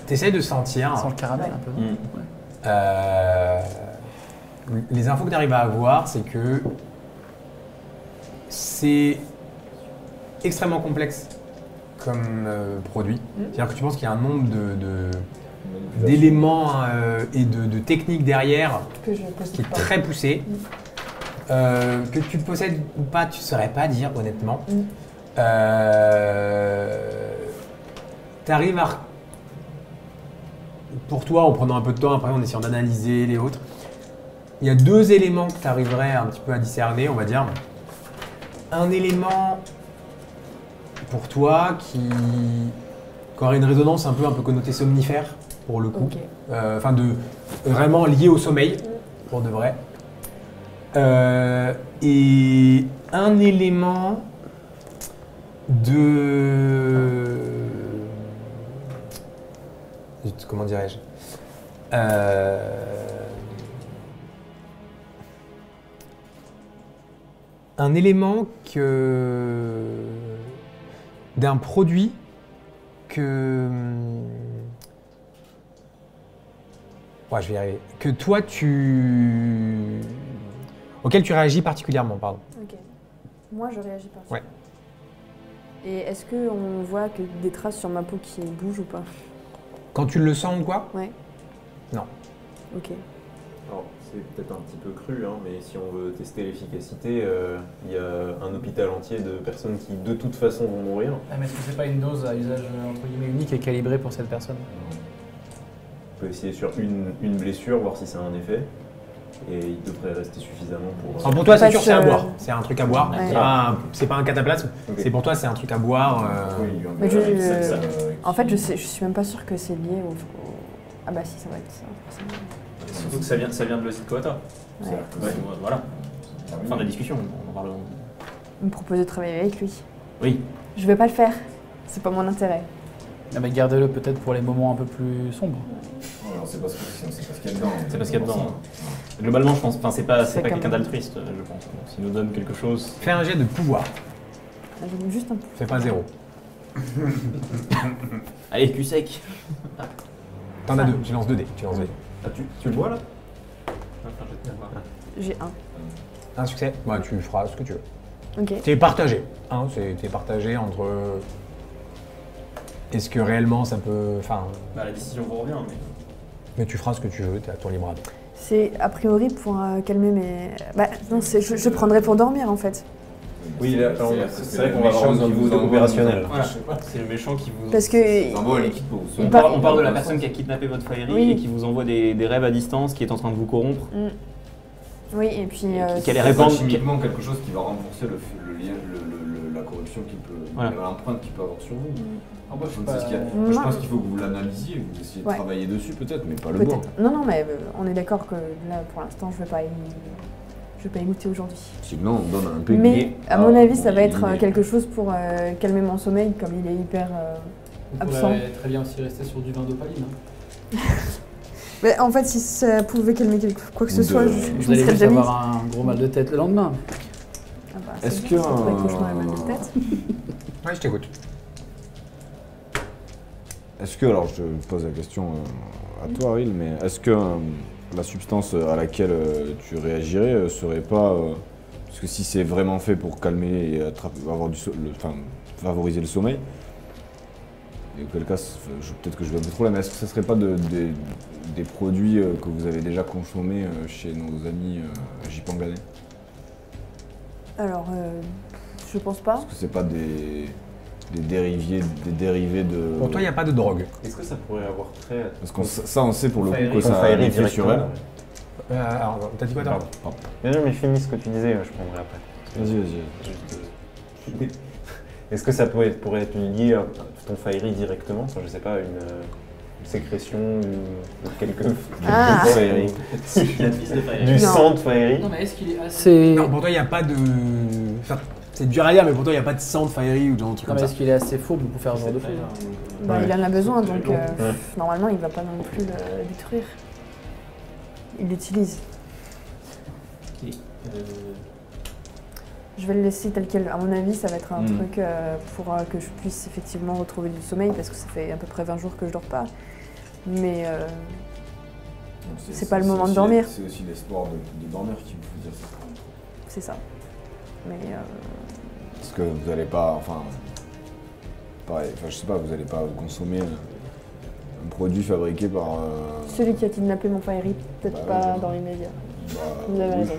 T'essayes de sentir. Sans le caramel un peu. Mm. Ouais. Les infos que tu arrives à avoir, c'est que c'est extrêmement complexe comme produit. C'est-à-dire que tu penses qu'il y a un nombre d'éléments et de techniques derrière Que je qui possède est pas. très poussé. Que tu possèdes ou pas, tu ne saurais pas dire honnêtement. Tu arrives à... Pour toi, en prenant un peu de temps, après en essayant d'analyser les autres, il y a deux éléments que tu arriverais un petit peu à discerner, on va dire. Un élément pour toi qui aurait une résonance un peu connotée somnifère, pour le coup. Ok. Enfin, vraiment lié au sommeil, pour de vrai. Et un élément de... Comment dirais-je? Un élément d'un produit que Ouais, je vais y arriver. Que toi, auquel tu réagis particulièrement, pardon. Ok. Moi, je réagis pas. Ouais. Et est-ce qu'on voit que des traces sur ma peau qui bougent ou pas? Quand tu le sens ou quoi? Ouais. Non. Ok. Alors, c'est peut-être un petit peu cru, hein, mais si on veut tester l'efficacité, il y a un hôpital entier de personnes qui de toute façon vont mourir. Ah, mais est-ce que c'est pas une dose à usage entre guillemets unique et calibrée pour cette personne? On peut essayer sur une blessure, voir si ça a un effet. Et il devrait rester suffisamment pour... Alors pour toi, c'est En fait, sûr, c'est à boire. C'est un truc à boire. Ouais. C'est pas un cataplasme. Ok. C'est pour toi, c'est un truc à boire. Oui, Mais ça- en fait, je suis même pas sûre que c'est lié au... Ah bah si, ça va être ça. forcément. Surtout que ça vient de l'osite Coata. Ouais. Voilà. Fin de la discussion. On en parle. Il me propose de travailler avec lui. Oui. Je vais pas le faire. C'est pas mon intérêt. Ah, mais gardez-le peut-être pour les moments un peu plus sombres. C'est parce qu'il y a dedans. C'est parce qu'il y a dedans. Globalement, je pense. Enfin, c'est pas C'est quelqu'un comme- d'altruiste, je pense. S'il nous donne quelque chose. Fais un jet de pouvoir. J'aime juste un peu. Fais pas 0. Allez, cul sec. T'en as 2. Tu lances 2 dés. Tu lances 2 dés. Ah, tu le vois là? J'ai un. Un succès. Bah, tu feras ce que tu veux. Ok. T'es partagé. Hein, t'es partagé entre. Est-ce que réellement ça peut. Enfin. La décision vous revient, Mais tu feras ce que tu veux, t'es à ton libre arbitre. C'est a priori pour calmer mes... Bah non, je prendrais pour dormir en fait. Oui, là, c'est vrai qu'on va avoir un niveau opérationnel. Voilà. C'est le méchant qui vous. Parce que... Envoie l'équipe pour Il On part- parle de la personne qui a kidnappé votre Faerie Oui. et qui vous envoie des rêves à distance, qui est en train de vous corrompre. Mm. Oui, et puis... Qu'elle est C'est pas répandre. chimiquement quelque chose qui va renforcer le lien, la corruption qu'il peut, Voilà. l'empreinte qu'il peut avoir sur vous. Ah, moi, je Donc, c'est ce qu'il y a. Mm. Moi, je pense qu'il faut que vous l'analysiez, vous essayez de Ouais. travailler dessus peut-être, mais pas le boire. Peut-être. Non, mais on est d'accord que là, pour l'instant, je vais pas y goûter aujourd'hui. Sinon, on donne un peu. Mais à mon avis, ça va être quelque quelque chose pour calmer mon sommeil, comme il est hyper On absent. pourrait très bien aussi rester sur du vin d'opaline. Hein. Mais en fait, si ça pouvait calmer quoi que ce Ou soit, de- je Vous me allez serais vite déjà mise. avoir un gros mal de tête le lendemain. Ah bah, Est-ce c'est que bien, ça pourrait cauchemar et mal de tête. Ouais, je t'écoute. Est-ce que, alors je te pose la question à toi, Ariel, mais est-ce que la substance à laquelle tu réagirais serait pas. Parce que si c'est vraiment fait pour calmer et avoir favoriser le sommeil, et auquel cas, peut-être que je vais un peu trop là, mais est-ce que ce serait pas des produits que vous avez déjà consommés chez nos amis Jipanganais? Alors, je pense pas. Est-ce que c'est pas des dérivés de. Pour toi, il n'y a pas de drogue. Est-ce que ça pourrait avoir trait... Parce que ça, on sait pour le coup que ça a un Faerie effet sur elle. directement. Alors, t'as dit quoi, toi? Pardon. Non, mais finis ce que tu disais, je prendrai après. Vas-y. Est-ce que ça pourrait être lié à ton Faerie directement? Enfin, je sais pas, une sécrétion ou quelque Ah. Faerie. La fils de Faerie. Du Non. sang de Faerie. Non, mais est-ce qu'il est assez. Non, pour toi, il n'y a pas de. Enfin, c'est dur à dire, mais pour toi, il n'y a pas de sang de Faerie ou genre de truc Non, comme mais ça. est-ce qu'il est assez fourbe pour faire ce genre de choses? Bah, Ouais. il en a besoin, donc Ouais. normalement, il va pas non plus le détruire. Il l'utilise. Je vais le laisser tel quel. À mon avis, ça va être un truc pour que je puisse effectivement retrouver du sommeil, parce que ça fait à peu près 20 jours que je dors pas. Mais c'est pas le moment de aussi dormir. C'est aussi l'espoir de dormir qui vous fait dire ça. c'est ça. Mais Parce que vous n'allez pas, enfin, je sais pas, vous n'allez pas consommer un produit fabriqué par. celui qui a kidnappé mon Faerie, peut-être Bah, pas oui. dans les médias. bah, Vous avez oui. raison.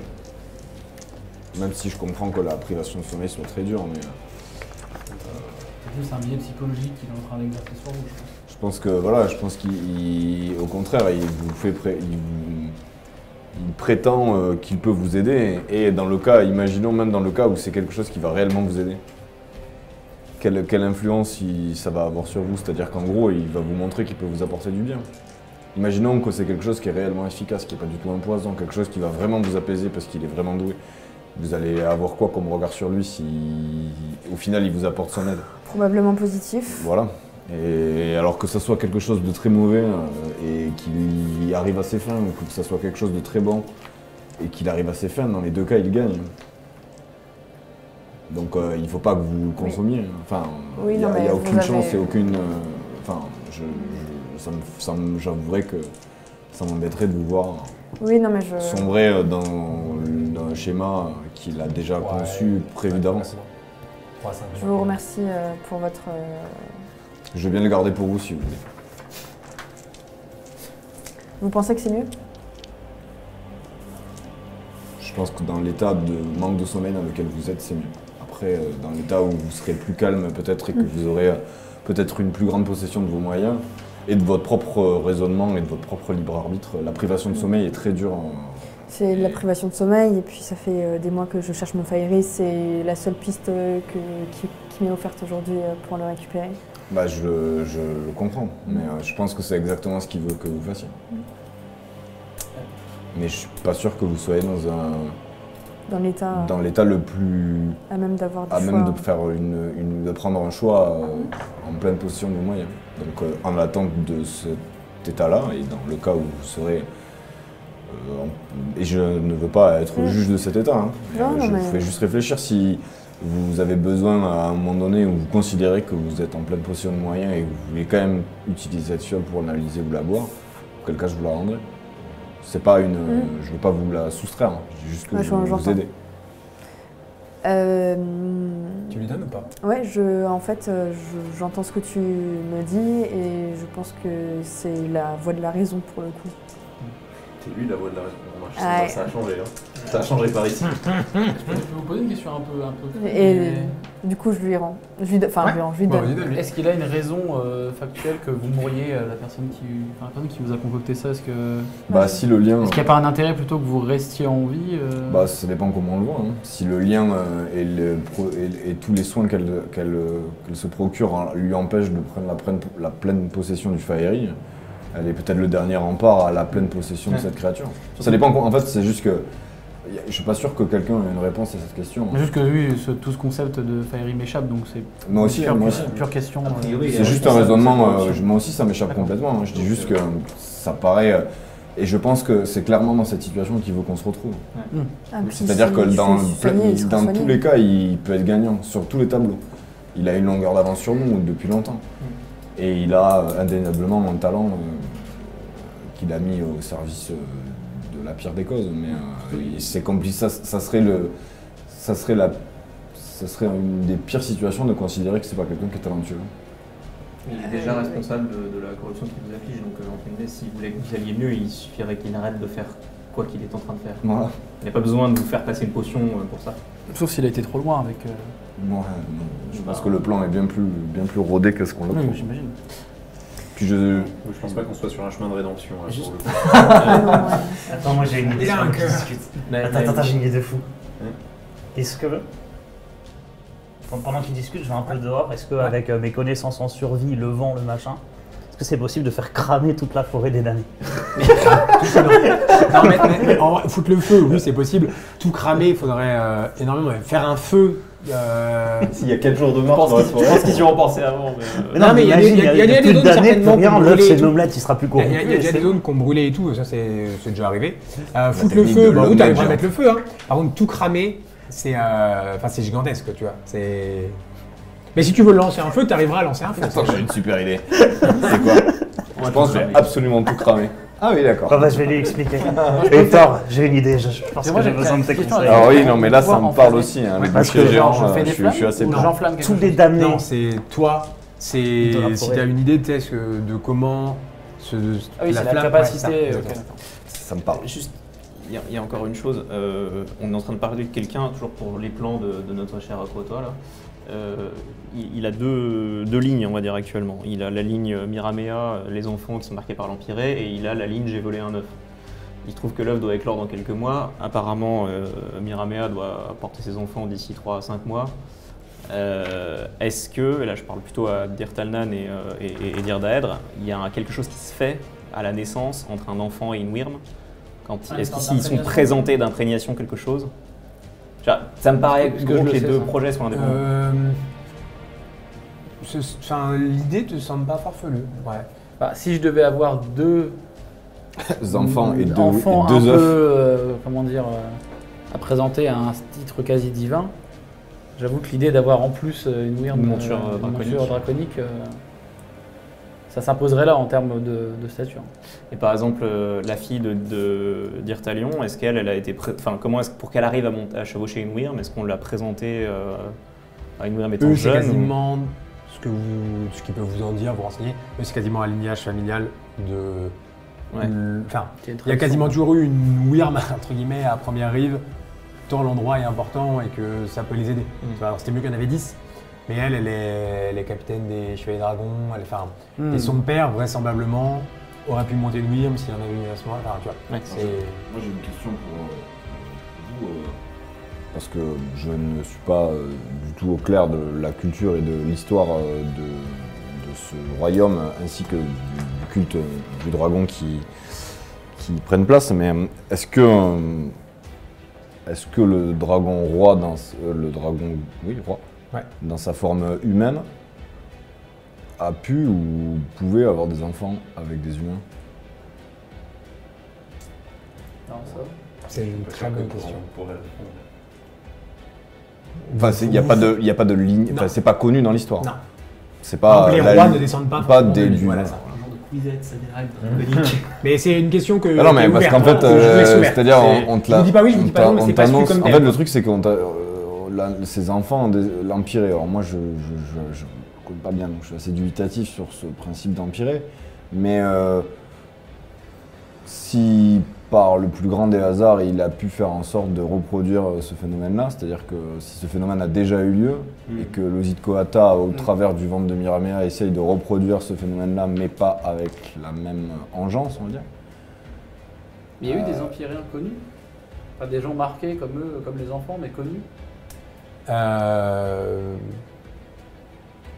Même si je comprends que la privation de sommeil soit très dure, mais C'est plus un biais psychologique qu'il est en train d'exercer sur vous, je pense. je pense que voilà, je pense qu'au contraire, il vous fait il prétend qu'il peut vous aider, et dans le cas, imaginons même dans le cas où c'est quelque chose qui va réellement vous aider. Quelle influence ça va avoir sur vous? C'est-à-dire qu'en gros, il va vous montrer qu'il peut vous apporter du bien. Imaginons que c'est quelque chose qui est réellement efficace, qui n'est pas du tout un poison, quelque chose qui va vraiment vous apaiser parce qu'il est vraiment doué. Vous allez avoir quoi comme regard sur lui si, au final, il vous apporte son aide? Probablement positif. Voilà. Et alors que ça soit quelque chose de très mauvais et qu'il arrive à ses fins, ou que ça soit quelque chose de très bon et qu'il arrive à ses fins, dans les deux cas, il gagne. Donc il ne faut pas que vous le consommiez. Enfin, Oui, il n'y non, a, mais aucune vous chance avez- et aucune. Enfin, j'avouerais que ça m'embêterait de vous voir Oui, non, mais je. sombrer dans un schéma qu'il a déjà conçu, prévu d'avance. 3 à 5 Je vous remercie pour votre. Je vais bien le garder pour vous si vous voulez. Vous pensez que c'est mieux? Je pense que dans l'état de manque de sommeil dans lequel vous êtes, c'est mieux. Après, dans l'état où vous serez plus calme peut-être et que vous aurez peut-être une plus grande possession de vos moyens et de votre propre raisonnement et de votre propre libre arbitre, la privation de sommeil est très dure. C'est la privation de sommeil, et puis ça fait des mois que je cherche mon Fairy. C'est la seule piste qui m'est offerte aujourd'hui pour le récupérer. Bah, je le comprends, mais je pense que c'est exactement ce qu'il veut que vous fassiez. Mais je suis pas sûr que vous soyez dans l'état le plus à même d'avoir à du même choix. de faire de prendre un choix en pleine possession de vos moyens. Donc en attente de cet état-là, et dans le cas où vous serez et je ne veux pas être le juge de cet état, hein, Non, je mais- vous fais juste réfléchir si vous avez besoin à un moment donné où vous considérez que vous êtes en pleine possession de moyens et que vous voulez quand même utiliser cette fiole pour analyser ou la boire, auquel cas je vous la rendrai. C'est pas une. Je veux pas vous la soustraire, hein. Je dis juste que Ouais, je veux vous j'entends. aider. Tu lui donnes ou pas? Ouais, en fait, j'entends ce que tu me dis et je pense que c'est la voie de la raison pour le coup. C'est lui la voix de la raison. Ouais. Ça a changé, hein. Ça a changé par ici. Je peux vous poser une question un peu Et du coup, je lui rends. Je lui donne. Est-ce qu'il a une raison factuelle que vous mourriez la personne qui vous a concocté ça? Est-ce que Bah, si le lien. est-ce qu'il n'y a pas un intérêt plutôt que vous restiez en vie Bah, ça dépend comment on le voit, hein. Si le lien et tous les soins qu'elle se procure lui empêchent de prendre la pleine possession du Fairy, elle est peut-être le dernier rempart à la pleine possession de cette créature. Ça dépend. En fait, c'est juste que. Je suis pas sûr que quelqu'un ait une réponse à cette question. Mais juste que lui, tout ce concept de Fairy m'échappe, donc c'est Moi aussi, pure question. C'est juste un raisonnement. Moi aussi, ça m'échappe complètement, hein. Je dis juste que ça paraît. Et je pense que c'est clairement dans cette situation qu'il veut qu'on se retrouve. C'est-à-dire que dans tous les cas, il peut être gagnant sur tous les tableaux. Il a une longueur d'avance sur nous depuis longtemps. Et il a indéniablement un talent qu'il a mis au service de la pire des causes. Mais c'est compliqué. Ça serait une des pires situations de considérer que c'est pas quelqu'un qui est talentueux. Il est déjà responsable de la corruption qui vous afflige, donc entre guillemets, s'il voulait que vous alliez mieux, il suffirait qu'il arrête de faire quoi qu'il est en train de faire. Voilà. Il n'y a pas besoin de vous faire passer une potion pour ça. Sauf s'il a été trop loin avec. Non, je pense que le plan est bien plus rodé que ce qu'on le Oui, trouve. j'imagine. Puis Je pense pas qu'on soit sur un chemin de rédemption. Là, pour le coup. Attends, moi j'ai une idée. Il a un cœur. Attends, j'ai une idée de fou. Est-ce que, pendant qu'ils discutent, je vais un peu dehors, est-ce qu'avec mes connaissances en survie, le vent, le machin, est-ce que c'est possible de faire cramer toute la forêt des damnés? Non, mais foutre le feu, oui, c'est possible. Tout cramer, il faudrait énormément. Faire un feu. S'il y a 4 jours de marche dans la forêt. Je pense qu'ils y ont pensé avant. Mais non, mais il y a imagine, des plus zones d'années, certainement plus rien, qu'on l'œuf brûlait c'est et tout. l'omelette, il sera plus Il corrompu. y a déjà c'est des bon. zones qu'on brûlait et tout, ça c'est déjà arrivé. Foutre le technique feu, de bah oui, l'homme t'arrives à neige, mettre le feu. Hein. Par contre, tout cramer, c'est gigantesque, tu vois. Mais si tu veux lancer un feu, t'arriveras à lancer un feu. Attends, j'ai une super idée. C'est quoi? Je pense que je vais absolument tout cramer. Ah oui, d'accord. Bah, je vais lui expliquer. Hector, j'ai une idée, je pense que j'ai besoin de tes question conseils. avec- Alors oui, non, mais là, ça me parle Ouais, aussi. Hein, les parce que bouchers géants, je fais des je flammes suis assez ou prêt. j'enflamme quelque Tous les chose. damnés. Non, c'est toi. C'est De la si forêt. t'as une idée de comment Ah oui, c'est la flamme- capacité. ouais, ça, ok, exactement. d'accord. Ça me parle. Juste, il y a encore une chose. On est en train de parler de quelqu'un, toujours pour les plans de notre cher Aquatois, là. Il a deux lignes, on va dire, actuellement. Il a la ligne Miramea, les enfants qui sont marqués par l'Empiré, et il a la ligne J'ai volé un œuf. Il trouve que l'œuf doit éclore dans quelques mois. Apparemment, Miramea doit porter ses enfants d'ici 3 à 5 mois. Est-ce que, et là je parle plutôt à Dir Talnan et Dir Daedre, il y a quelque chose qui se fait à la naissance entre un enfant et une wyrm? Est-ce qu'ils sont présentés d'imprégnation quelque chose? Ça me paraît Parce que gros je que les le sais, deux ça. projets soient indépendants. L'idée te semble pas farfelue. Ouais. Bah, si je devais avoir deux Enfants et enfants deux un œufs. peu, comment dire, à présenter à un titre quasi divin, j'avoue que l'idée d'avoir en plus une wyrm, Une monture draconique, ça s'imposerait là en termes de stature. Et par exemple, la fille d'Irtalion, est-ce qu'elle a été, comment est-ce pour qu'elle arrive à chevaucher une Wyrm, est-ce qu'on l'a présentée à une Wyrm étant Eux, jeune c'est quasiment ce qu'ils peuvent vous en dire, vous renseigner. Eux, c'est quasiment un lignage familial de. Ouais. Enfin, il y a quasiment toujours eu une Wyrm entre guillemets à première rive, tant l'endroit est important et que ça peut les aider. Tu vois, alors c'était mieux qu'il y en avait 10. Mais elle est capitaine des Chevaliers Dragons. Et son père, vraisemblablement, aurait pu monter une Wyrm s'il y en avait eu à ce moment-là. Enfin, tu vois. Moi, j'ai une question pour vous, parce que je ne suis pas du tout au clair de la culture et de l'histoire de ce royaume, ainsi que du culte du dragon qui prennent place. Mais est-ce que le dragon roi, roi, dans sa forme humaine, a pu ou pouvait avoir des enfants avec des humains? Non, ça. C'est une très bonne question. Enfin, il n'y a pas de ligne, enfin, c'est pas connu dans l'histoire. Non. C'est pas. Les rois ne descendent pas des du. humains. Voilà, ça. C'est des règles. Mais c'est une question que. Ah non, mais parce qu'en fait, c'est-à-dire, on te l'a. Je vous dis pas oui, je vous dis pas non, mais c'est pas t'annonce. comme En fait, le truc, c'est qu'on ces enfants ont l'empiré. Alors moi, je connais pas bien, donc je suis assez dubitatif sur ce principe d'empiré. Mais si par le plus grand des hasards, il a pu faire en sorte de reproduire ce phénomène-là, c'est-à-dire que si ce phénomène a déjà eu lieu et que l'Ozitcoata, au travers du ventre de Miramea, essaye de reproduire ce phénomène-là, mais pas avec la même engeance, on va dire. Il y a eu des empiriens connus, pas des gens marqués comme eux, comme les enfants, mais connus.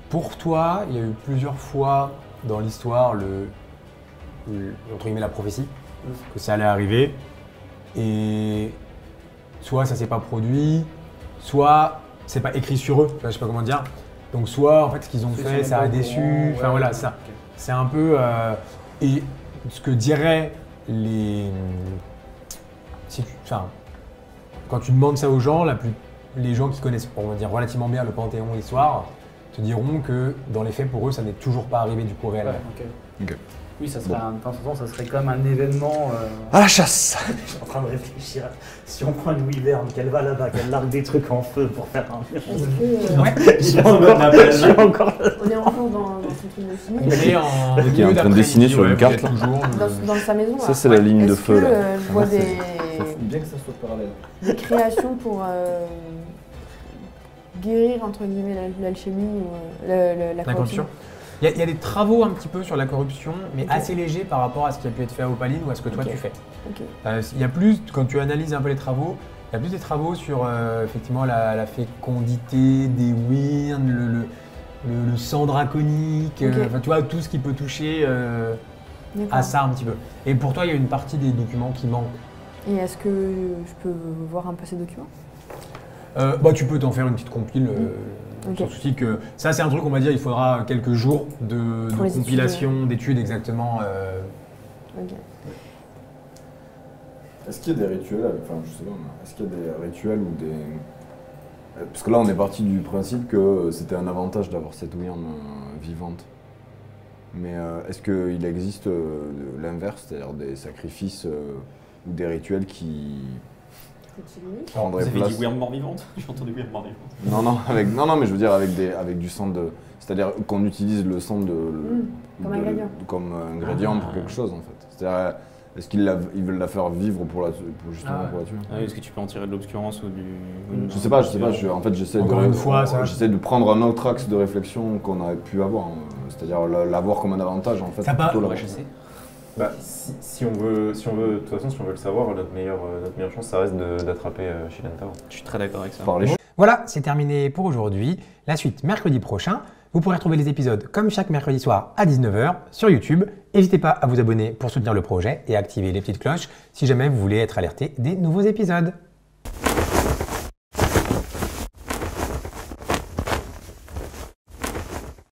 Pour toi, il y a eu plusieurs fois dans l'histoire entre guillemets la prophétie que ça allait arriver, et soit ça s'est pas produit, soit c'est pas écrit sur eux, je sais pas comment dire. Donc soit en fait ce qu'ils ont fait ça a déçu, enfin voilà ça. Okay. C'est un peu et ce que diraient quand tu demandes ça aux gens, les gens qui connaissent, on va dire, relativement bien le Panthéon et l'histoire, te diront que dans les faits, pour eux, ça n'est toujours pas arrivé du coup réel. Okay. Oui, ça serait ça serait quand même un événement. À la chasse. Je suis en train de réfléchir. Si on prend une Wyvern, qu'elle va là-bas, qu'elle largue des trucs en feu pour faire un mur. Est-ce Je suis encore. On est encore dans son truc de film. Il est en train de dessiner sur une carte. Dans sa maison. Ça, c'est la ligne de feu là. Je vois des bien que ça soit parallèle. Des créations pour guérir entre guillemets l'alchimie ou la corruption. Il y a des travaux un petit peu sur la corruption, mais assez légers par rapport à ce qui a pu être fait à Opaline ou à ce que toi tu fais. Il y a plus, quand tu analyses un peu les travaux, il y a plus des travaux sur effectivement la fécondité des Wyrm, le sang draconique, tu vois, tout ce qui peut toucher à ça un petit peu. Et pour toi, il y a une partie des documents qui manquent. Et est-ce que je peux voir un peu ces documents? Tu peux t'en faire une petite compile. Sans souci que ça, c'est un truc, on va dire, il faudra quelques jours de compilation, d'études exactement. Est-ce qu'il y a des rituels, je sais pas, est-ce qu'il y a des rituels ou des... Parce que là, on est parti du principe que c'était un avantage d'avoir cette Wyrm vivante. Mais est-ce qu'il existe l'inverse, c'est-à-dire des sacrifices ou des rituels qui... Vous avez dit Wyrm mort-vivante? J'ai entendu Wyrm mort-vivante. Non, mais je veux dire avec du sang de... C'est-à-dire qu'on utilise le sang comme ingrédient pour quelque chose, en fait. C'est-à-dire, est-ce qu'ils veulent la faire vivre justement pour la tuer? Est-ce que tu peux en tirer de l'obscurance ou du... Je sais pas. En fait, j'essaie de prendre un autre axe de réflexion qu'on aurait pu avoir. C'est-à-dire l'avoir comme un avantage, en fait. Ça pas... Si on veut, de toute façon, si on veut le savoir, notre meilleure chance, ça reste d'attraper Shilantao. Je suis très d'accord avec ça. Voilà, c'est terminé pour aujourd'hui. La suite mercredi prochain. Vous pourrez retrouver les épisodes comme chaque mercredi soir à 19h sur YouTube. N'hésitez pas à vous abonner pour soutenir le projet et à activer les petites cloches si jamais vous voulez être alerté des nouveaux épisodes.